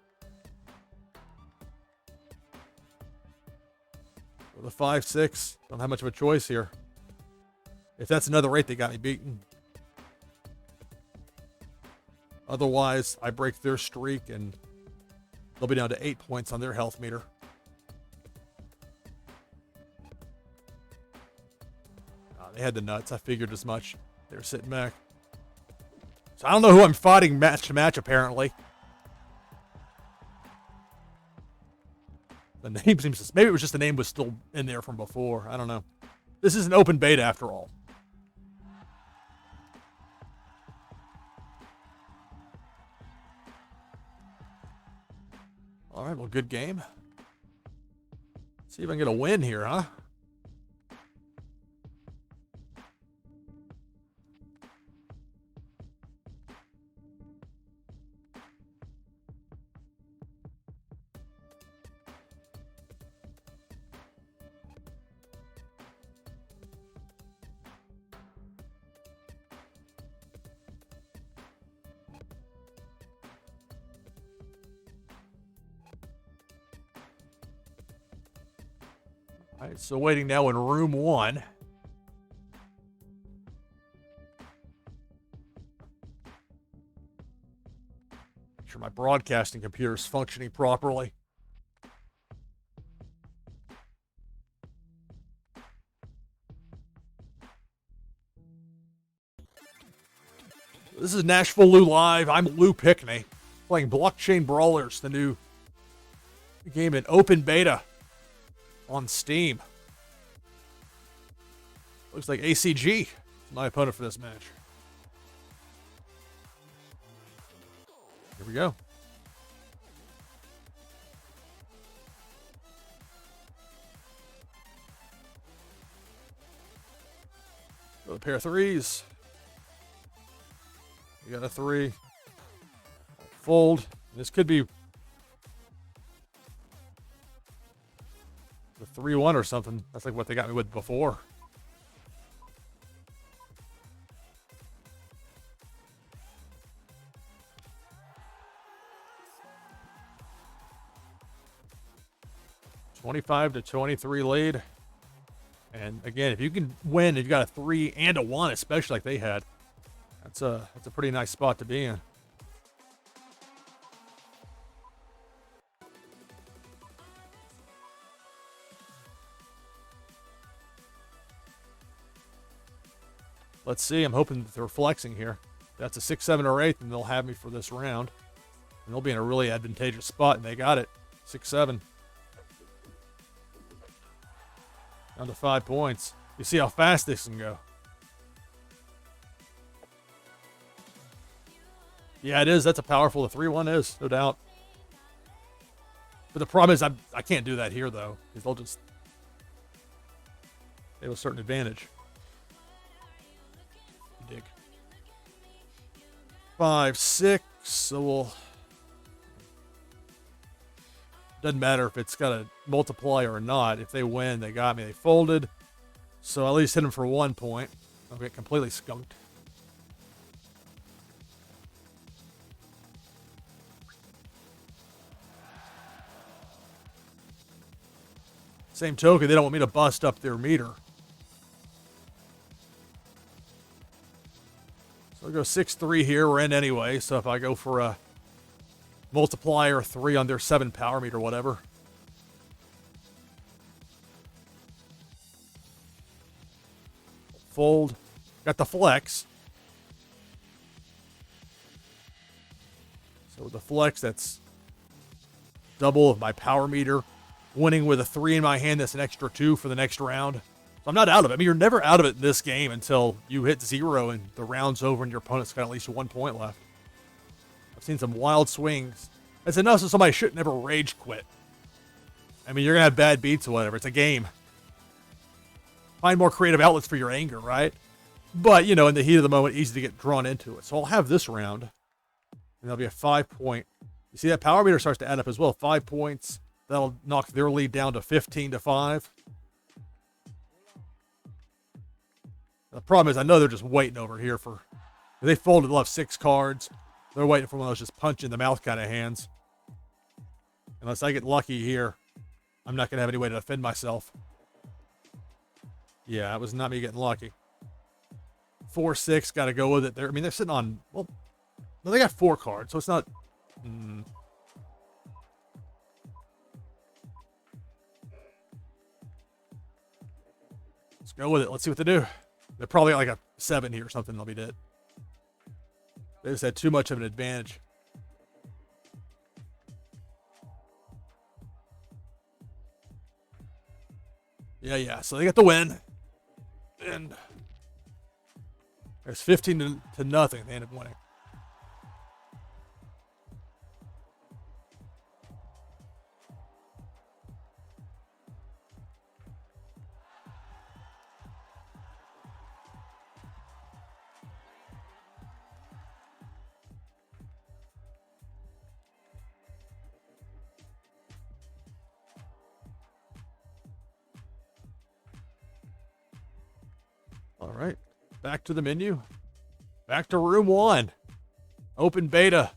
S1: For the 5-6, don't have much of a choice here. If that's another rate, they got me beaten. Otherwise, I break their streak and they'll be down to 8 points on their health meter. They had the nuts. I figured as much. They were sitting back. So I don't know who I'm fighting match to match, apparently. The name seems... Maybe it was just the name was still in there from before. I don't know. This is an open beta after all. All right, well, good game. See if I can get a win here, huh? All right, so waiting now in room 1. Make sure my broadcasting computer is functioning properly. This is NashvilleLou Live. I'm Lou Pickney, playing Blockchain Brawlers, the new game in open beta on Steam. Looks like ACG is my opponent for this match. Here we go. So a pair of threes. You got a three. Fold. This could be the 3-1 or something. That's like what they got me with before. (25-23) lead. And again, if you can win, if you got a 3 and a 1, especially like they had, that's a pretty nice spot to be in. Let's see. I'm hoping that they're flexing here. That's a 6, 7, or 8, and they'll have me for this round. And they'll be in a really advantageous spot, and they got it. 6, 7. Down to 5 points. You see how fast this can go. Yeah, it is. That's a powerful. The 3-1 is, no doubt. But the problem is I can't do that here, though, because they have a certain advantage. Dig. 5, 6. So we'll. Doesn't matter if it's got a multiplier or not. If they win, they got me. They folded. So at least hit them for 1 point. I'll get completely skunked. Same token, they don't want me to bust up their meter. So I'll go 6-3 here. We're in anyway. So if I go for a multiplier 3 on their 7 power meter, whatever. Fold. Got the flex. So with the flex, that's double of my power meter. Winning with a 3 in my hand, that's an extra 2 for the next round. So I'm not out of it. I mean, you're never out of it in this game until you hit 0 and the round's over and your opponent's got at least 1 point left. I've seen some wild swings. It's enough so somebody shouldn't never rage quit. I mean, you're going to have bad beats or whatever. It's a game. Find more creative outlets for your anger, right? But, you know, in the heat of the moment, easy to get drawn into it. So I'll have this round. And there'll be a 5-point. You see that power meter starts to add up as well. 5 points. That'll knock their lead down to 15-5. The problem is I know they're just waiting over here for... If they folded, they'll have 6 cards. They're waiting for one of those just punch in the mouth kind of hands. Unless I get lucky here, I'm not going to have any way to defend myself. Yeah, it was not me getting lucky. 4-6, got to go with it. I mean, they're sitting on... Well, no, they got 4 cards, so it's not... Let's go with it. Let's see what they do. They're probably like a 7 here or something. They'll be dead. They just had too much of an advantage. Yeah. So they got the win. And there's 15 to nothing. They ended up winning. All right, back to the menu. Back to room 1. Open beta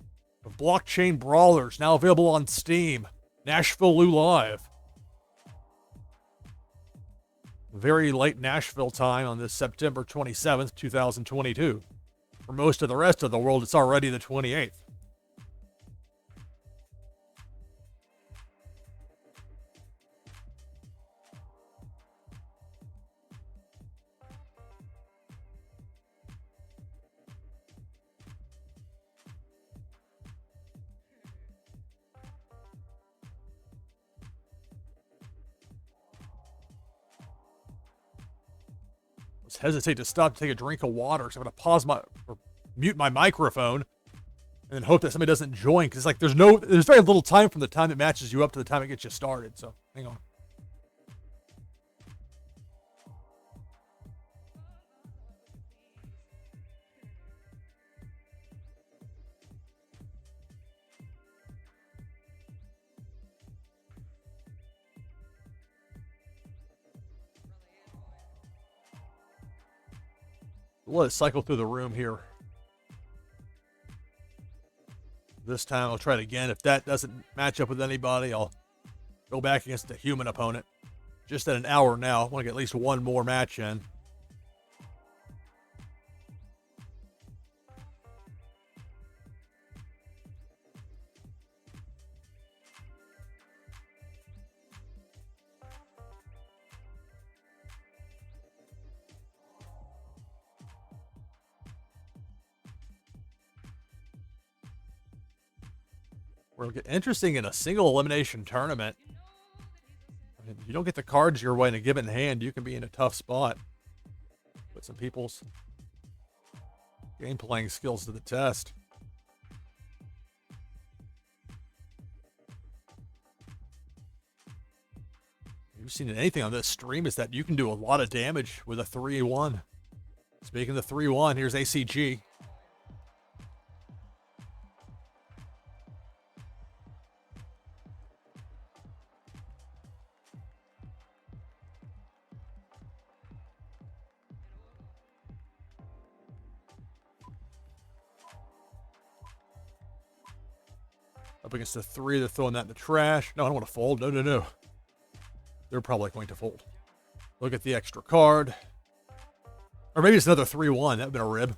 S1: of Blockchain Brawlers, now available on Steam. NashvilleLou Live. Very late Nashville time on this September 27th, 2022. For most of the rest of the world, it's already the 28th. Hesitate to stop to take a drink of water, so I'm going to pause or mute my microphone and then hope that somebody doesn't join, because like there's very little time from the time it matches you up to the time it gets you started. So hang on. We'll let it cycle through the room here. This time I'll try it again. If that doesn't match up with anybody, I'll go back against a human opponent. Just at an hour now. I want to get at least one more match in. We'll get interesting in a single elimination tournament. I mean, if you don't get the cards your way in a given hand, you can be in a tough spot. Put some people's game playing skills to the test. If you've seen anything on this stream is that you can do a lot of damage with a 3-1. Speaking of the 3-1, here's ACG. Up against the 3, they're throwing that in the trash. No, I don't want to fold. No, no, no. They're probably going to fold. Look at the extra card. Or maybe it's another 3-1. That would have been a rib.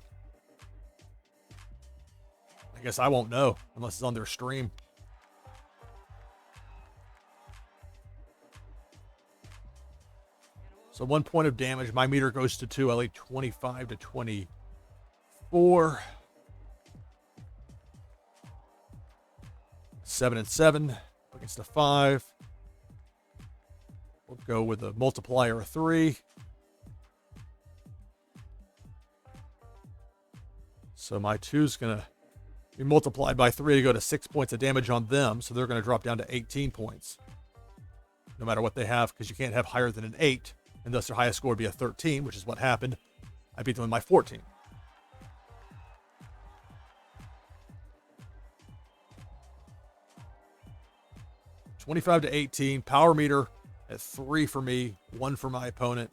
S1: I guess I won't know unless it's on their stream. So 1 point of damage. My meter goes to 2. I lead 25 to 24. 7 and 7 against a 5. We'll go with a multiplier of 3. So my 2's going to be multiplied by 3 to go to 6 points of damage on them. So they're going to drop down to 18 points. No matter what they have, because you can't have higher than an 8. And thus their highest score would be a 13, which is what happened. I beat them with my 14. $25 to 18. Power meter at 3 for me, 1 for my opponent.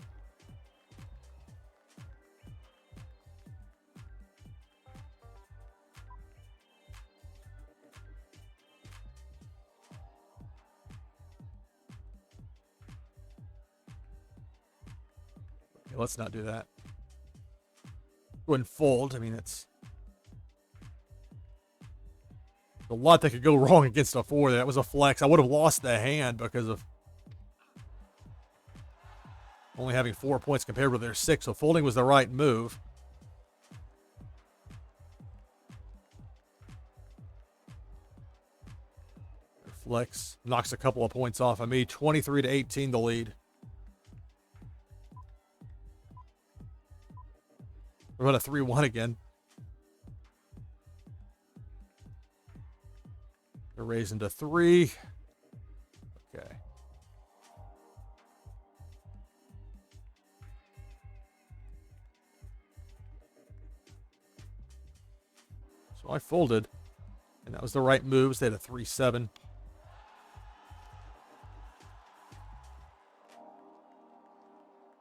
S1: Okay, let's not do that. Go and fold. I mean, it's a lot that could go wrong against a 4. That was a flex. I would have lost the hand because of only having 4 points compared with their 6. So folding was the right move. Their flex knocks a couple of points off of me. 23 to 18 the lead. We're on a 3-1 again. They're raising to 3. Okay. So I folded, and that was the right move. They had a 3-7.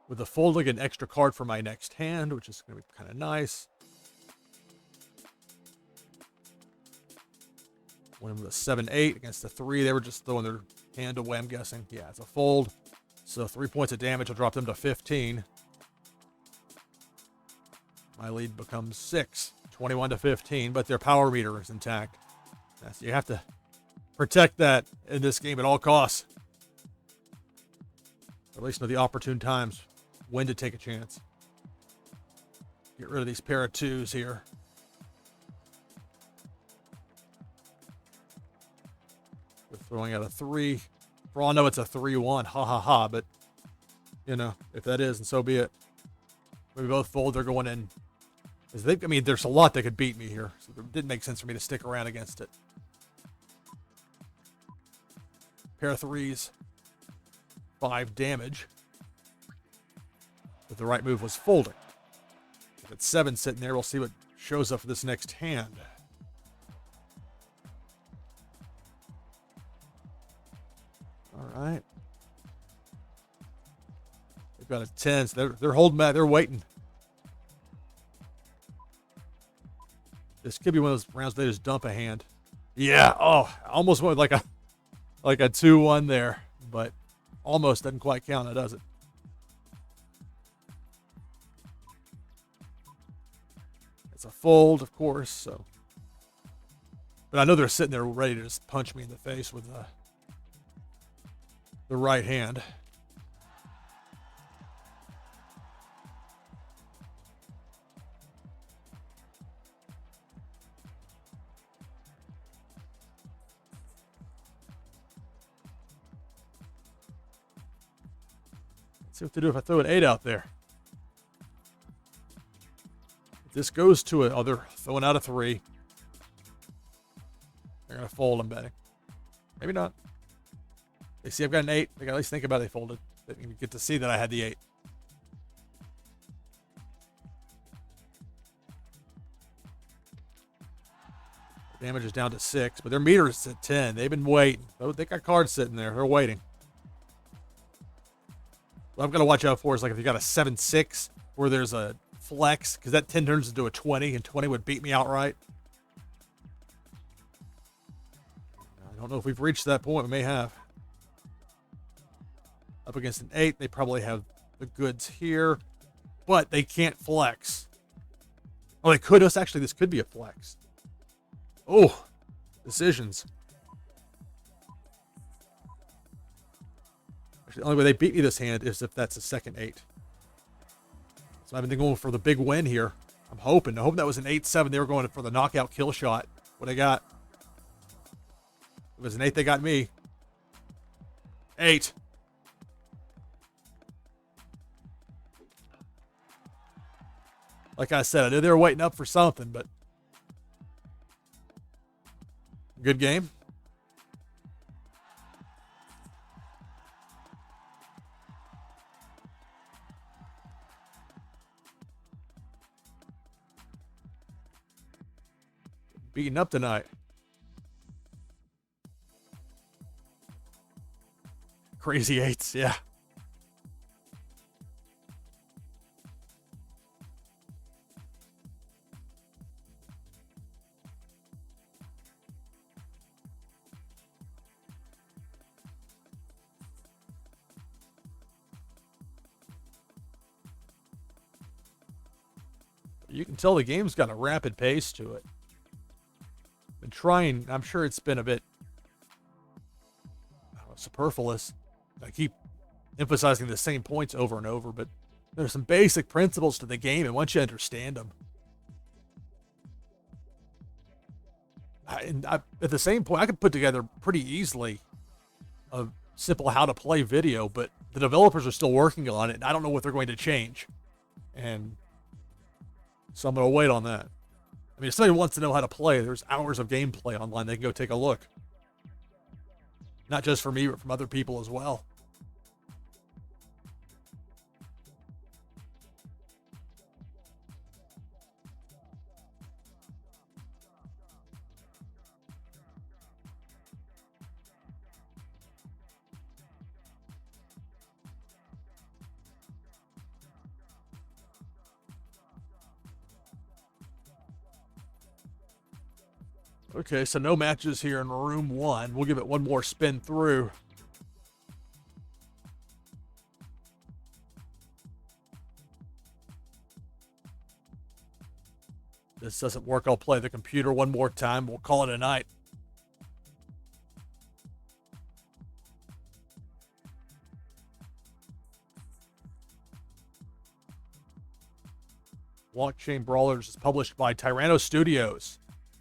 S1: With the fold, I get an extra card for my next hand, which is going to be kind of nice. Went with a 7-8 against the 3. They were just throwing their hand away, I'm guessing. Yeah, it's a fold. So 3 points of damage will drop them to 15. My lead becomes 6, 21 to 15, but their power meter is intact. You have to protect that in this game at all costs. Or at least know the opportune times when to take a chance. Get rid of these pair of 2s here. We're throwing out a 3. For all I know, it's a 3-1. Ha ha ha. But, you know, if that is, and so be it. We both fold. They're going in. I mean, there's a lot that could beat me here. So it didn't make sense for me to stick around against it. Pair of 3s. 5 damage. But the right move was folding. If it's 7 sitting there, we'll see what shows up for this next hand. All right. They've got a 10. So they're holding back. They're waiting. This could be one of those rounds they just dump a hand. Yeah. Oh, I almost went with like a 2-1 there, but almost doesn't quite count, does it? It's a fold, of course. So, but I know they're sitting there ready to just punch me in the face with the right hand. Let's see what to do if I throw an 8 out there. If this goes to a, oh, they're throwing out a 3. They're going to fold, I'm betting. Maybe not. They see I've got an 8. They got to at least think about it. They folded. They didn't even get to see that I had the 8. Damage is down to 6, but their meter is at 10. They've been waiting. They got cards sitting there. They're waiting. What I'm going to watch out for is like if you got a 7-6 where there's a flex, because that 10 turns into a 20, and 20 would beat me outright. I don't know if we've reached that point. We may have. Up against an 8, they probably have the goods here, but they can't flex. Oh, they could. Actually, this could be a flex. Oh, decisions. Actually, the only way they beat me this hand is if that's a second 8. So I've been going for the big win here. I'm hoping. I hope that was an 8-7. They were going for the knockout kill shot. What I got? If it was an 8, they got me. 8. Like I said, I knew they were waiting up for something, but good game. Beating up tonight. Crazy 8s, yeah. You can tell the game's got a rapid pace to it. Been trying, I'm sure it's been a bit superfluous. I keep emphasizing the same points over and over, but there's some basic principles to the game, and once you understand them, at the same point, I could put together pretty easily a simple how to play video, but the developers are still working on it, and I don't know what they're going to change. And so I'm going to wait on that. I mean, if somebody wants to know how to play, there's hours of gameplay online. They can go take a look. Not just for me, but from other people as well. Okay, so no matches here in room 1. We'll give it one more spin through. This doesn't work. I'll play the computer one more time. We'll call it a night. Blockchain Brawlers is published by Tyranno Studios,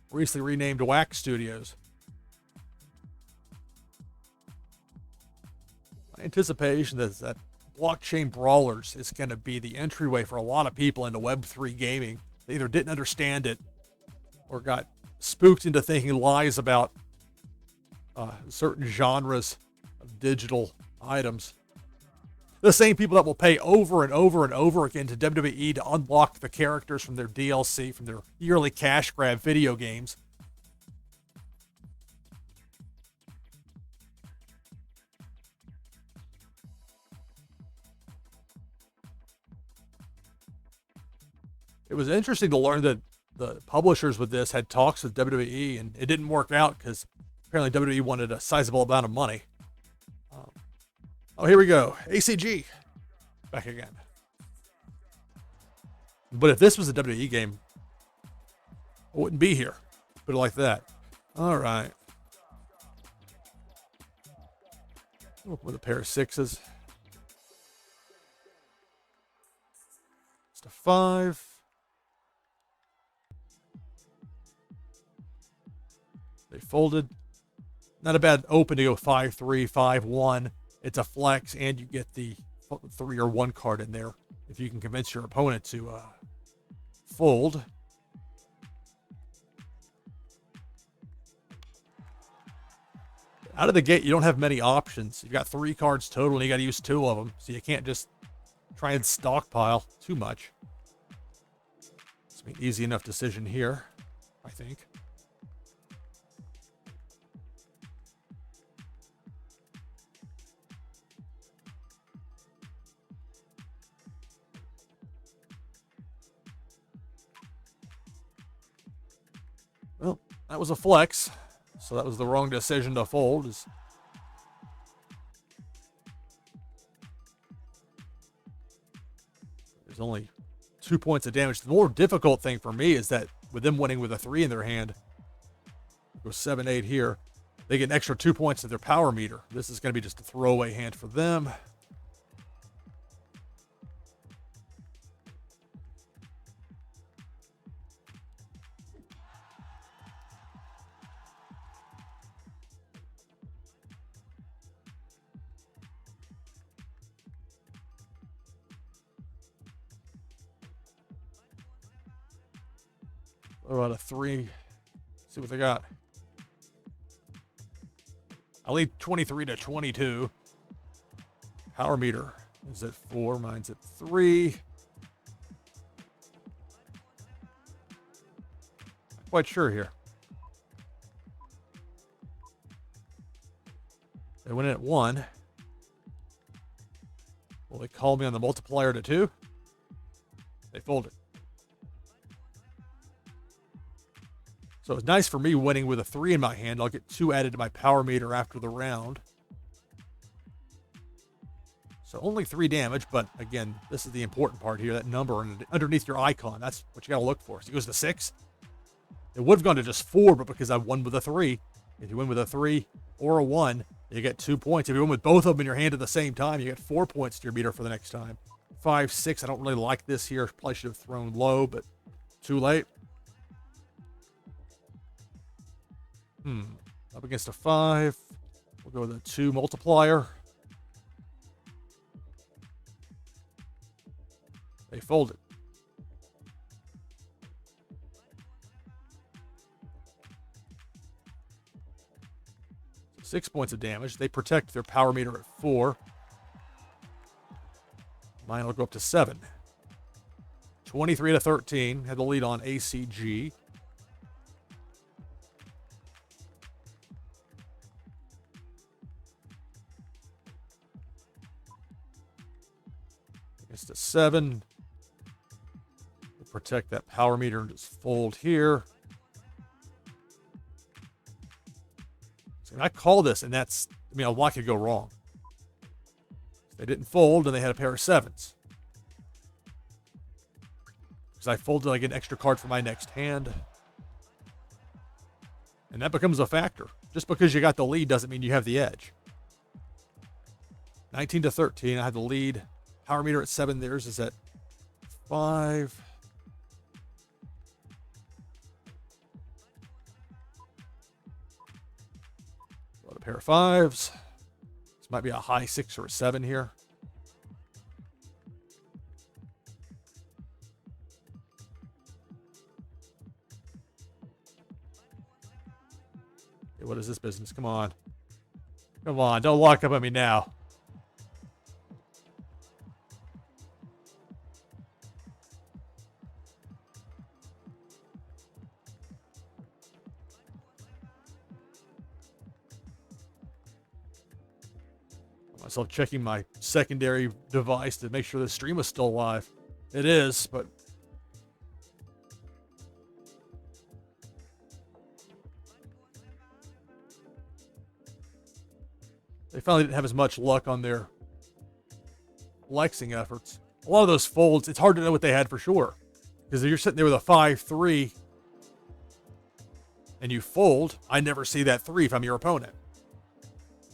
S1: recently renamed Wax Studios. My anticipation is that Blockchain Brawlers is going to be the entryway for a lot of people into Web3 gaming. They either didn't understand it or got spooked into thinking lies about certain genres of digital items. The same people that will pay over and over and over again to WWE to unlock the characters from their DLC, from their yearly cash grab video games. It was interesting to learn that the publishers with this had talks with WWE, and it didn't work out because apparently WWE wanted a sizable amount of money. Oh, here we go. ACG. Back again. But if this was a WWE game, I wouldn't be here. Put it like that. All right. With a pair of sixes. Just a 5. They folded. Not a bad open to go 5-3, 5-1. It's a flex, and you get the 3 or 1 card in there if you can convince your opponent to fold. Out of the gate, you don't have many options. You've got 3 cards total, and you got to use 2 of them, so you can't just try and stockpile too much. It's an easy enough decision here, I think. Well, that was a flex, so that was the wrong decision to fold. There's only 2 points of damage. The more difficult thing for me is that with them winning with a 3 in their hand, go 7-8 here, they get an extra 2 points to their power meter. This is going to be just a throwaway hand for them. About a 3. See what they got. I lead 23-22. Power meter is at 4. Mine's at 3. Not quite sure here. They went in at 1. Will they call me on the multiplier to 2? They folded. So it's nice for me winning with a 3 in my hand. I'll get 2 added to my power meter after the round. So only 3 damage, but again, this is the important part here, that number underneath your icon. That's what you got to look for. So it goes to 6. It would have gone to just 4, but because I won with a 3, if you win with a 3 or a 1, you get 2 points. If you win with both of them in your hand at the same time, you get 4 points to your meter for the next time. 5, 6, I don't really like this here. Probably should have thrown low, but too late. Up against a 5. We'll go with a 2 multiplier. They folded. So 6 points of damage. They protect their power meter at 4. Mine will go up to 7. 23-13. Had the lead on ACG. It's a 7. We'll protect that power meter and just fold here. So I call this, and that's, I mean, a lot could go wrong. They didn't fold, and they had a pair of 7s. Because I folded, I get an extra card for my next hand. And that becomes a factor. Just because you got the lead doesn't mean you have the edge. 19-13, I have the lead. Power meter at 7, theirs is at 5. Got a pair of 5s. This might be a high 6 or a 7 here. Okay, what is this business? Come on. Come on, don't lock up on me now. Myself checking my secondary device to make sure the stream is still live. It is, but They finally didn't have as much luck on their flexing efforts. A lot of those folds, it's hard to know what they had for sure. Because if you're sitting there with a 5-3 and you fold, I never see that 3 if I'm your opponent.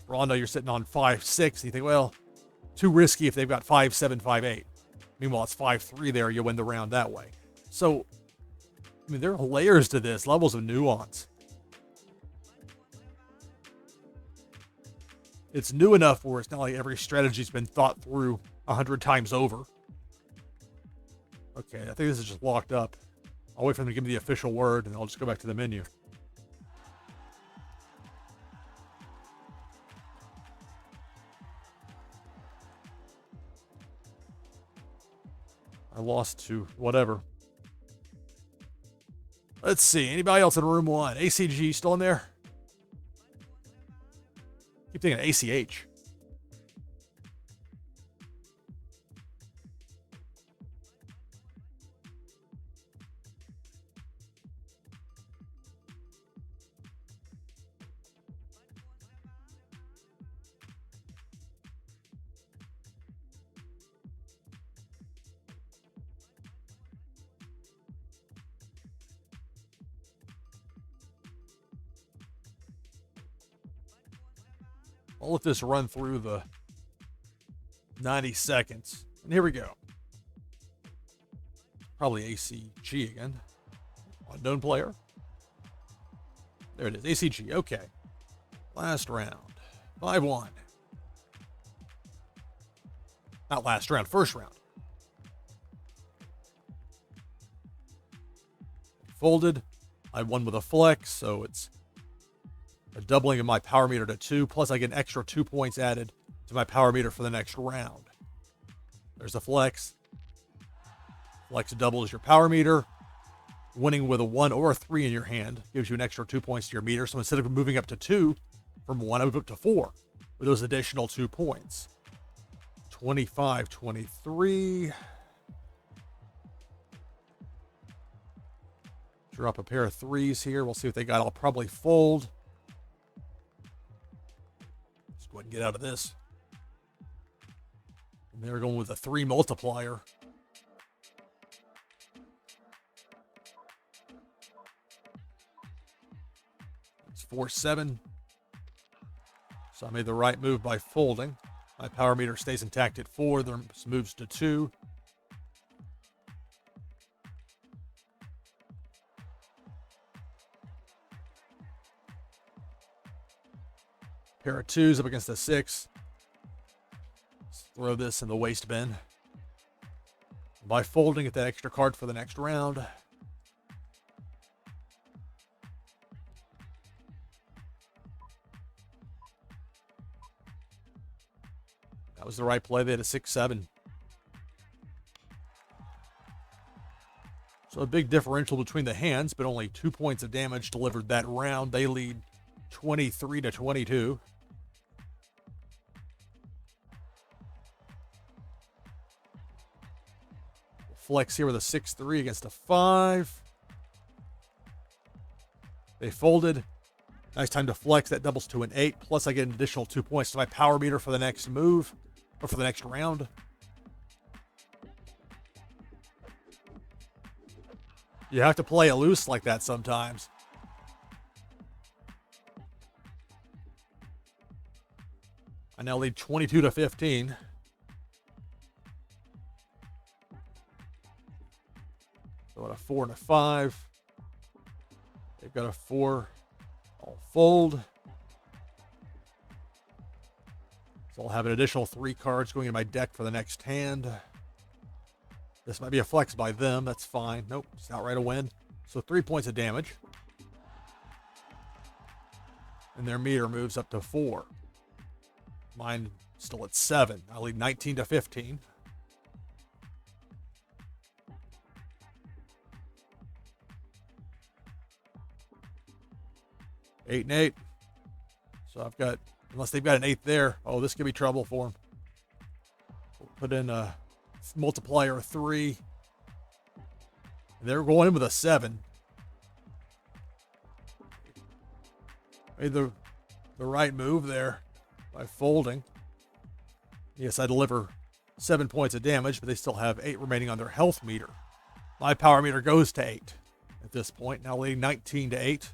S1: Rondo, you're sitting on 5-6, and you think, well, too risky if they've got 5-7, 5-8. Meanwhile, it's 5-3 there, you win the round that way. So, I mean, there are layers to this, levels of nuance. It's new enough where it's not like every strategy's been thought through 100 times over. Okay, I think this is just locked up. I'll wait for them to give me the official word, and I'll just go back to the menu. I lost to whatever. Let's see. Anybody else in room 1? ACG still in there? Keep thinking ACH. I'll let this run through the 90 seconds. And here we go. Probably ACG again. Unknown player. There it is. ACG. Okay. Last round. 5-1. Not last round. First round. Folded. I won with a flex, so it's a doubling of my power meter to 2, plus I get an extra 2 points added to my power meter for the next round. There's a flex. Flex doubles your power meter. Winning with a 1 or a 3 in your hand gives you an extra 2 points to your meter. So instead of moving up to 2 from 1, I move up to 4 with those additional 2 points. 25, 23. Drop a pair of 3s here. We'll see what they got. I'll probably fold. Go ahead and get out of this. And they're going with a 3 multiplier. It's 4-7. So I made the right move by folding. My power meter stays intact at 4. This moves to 2. Pair of 2s up against a 6. Let's throw this in the waste bin. By folding, get that extra card for the next round. That was the right play. They had a 6-7. So a big differential between the hands, but only 2 points of damage delivered that round. They lead 23-22. Flex here with a 6-3 against a 5. They folded. Nice time to flex. That doubles to an 8. Plus I get an additional 2 points to my power meter for the next move, or for the next round. You have to play it loose like that sometimes. I now lead 22-15. So at a 4 and a 5. They've got a 4. I'll fold. So I'll have an additional 3 cards going in my deck for the next hand. This might be a flex by them. That's fine. Nope, it's outright a win. So 3 points of damage. And their meter moves up to 4. Mine still at 7. I lead 19-15. Eight and 8. So I've got, unless they've got an 8 there. Oh, this could be trouble for them. We'll put in a multiplier of 3. They're going in with a 7. Made the right move there by folding. Yes, I deliver 7 points of damage, but they still have 8 remaining on their health meter. My power meter goes to 8 at this point, now leading 19 to 8.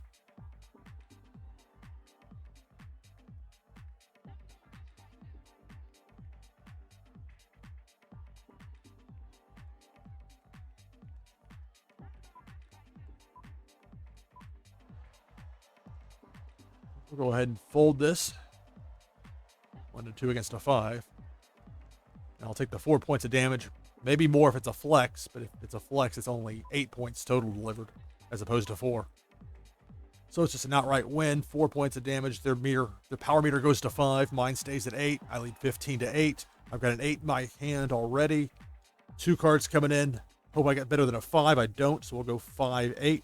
S1: We'll go ahead and fold this. 1 to 2 against a 5. And I'll take the 4 points of damage. Maybe more if it's a flex, but if it's a flex, it's only 8 points total delivered as opposed to 4. So it's just an outright win. 4 points of damage. Their power meter goes to 5. Mine stays at 8. I lead 15 to 8. I've got an 8 in my hand already. 2 cards coming in. Hope I get better than a 5. I don't, so we'll go 5-8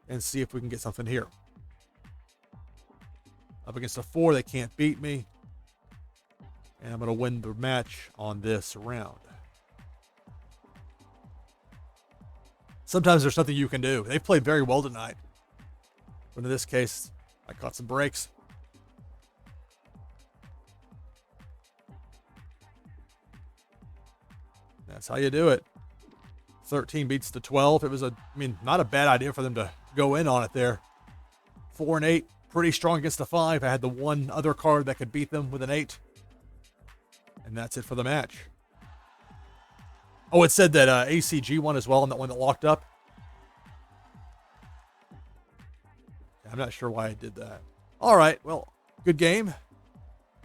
S1: and see if we can get something here. Up against a 4, they can't beat me. And I'm going to win the match on this round. Sometimes there's something you can do. They've played very well tonight. But in this case, I caught some breaks. That's how you do it. 13 beats the 12. It was not a bad idea for them to go in on it there. 4 and 8. Pretty strong against the 5. I had the one other card that could beat them with an 8. And that's it for the match. Oh, it said that ACG won as well on that one that locked up. I'm not sure why I did that. All right, well, good game.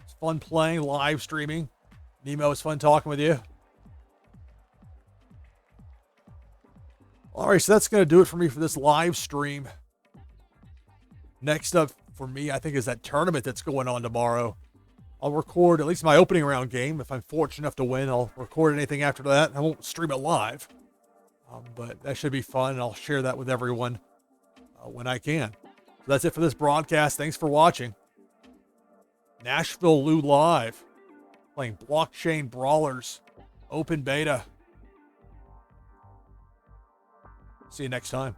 S1: It's fun playing, live streaming. Nemo, it's fun talking with you. All right, so that's going to do it for me for this live stream. Next up for me, I think, is that tournament that's going on tomorrow. I'll record at least my opening round game. If I'm fortunate enough to win, I'll record anything after that. I won't stream it live, but that should be fun, and I'll share that with everyone when I can. So that's it for this broadcast. Thanks for watching. NashvilleLou live, playing Blockchain Brawlers, open beta. See you next time.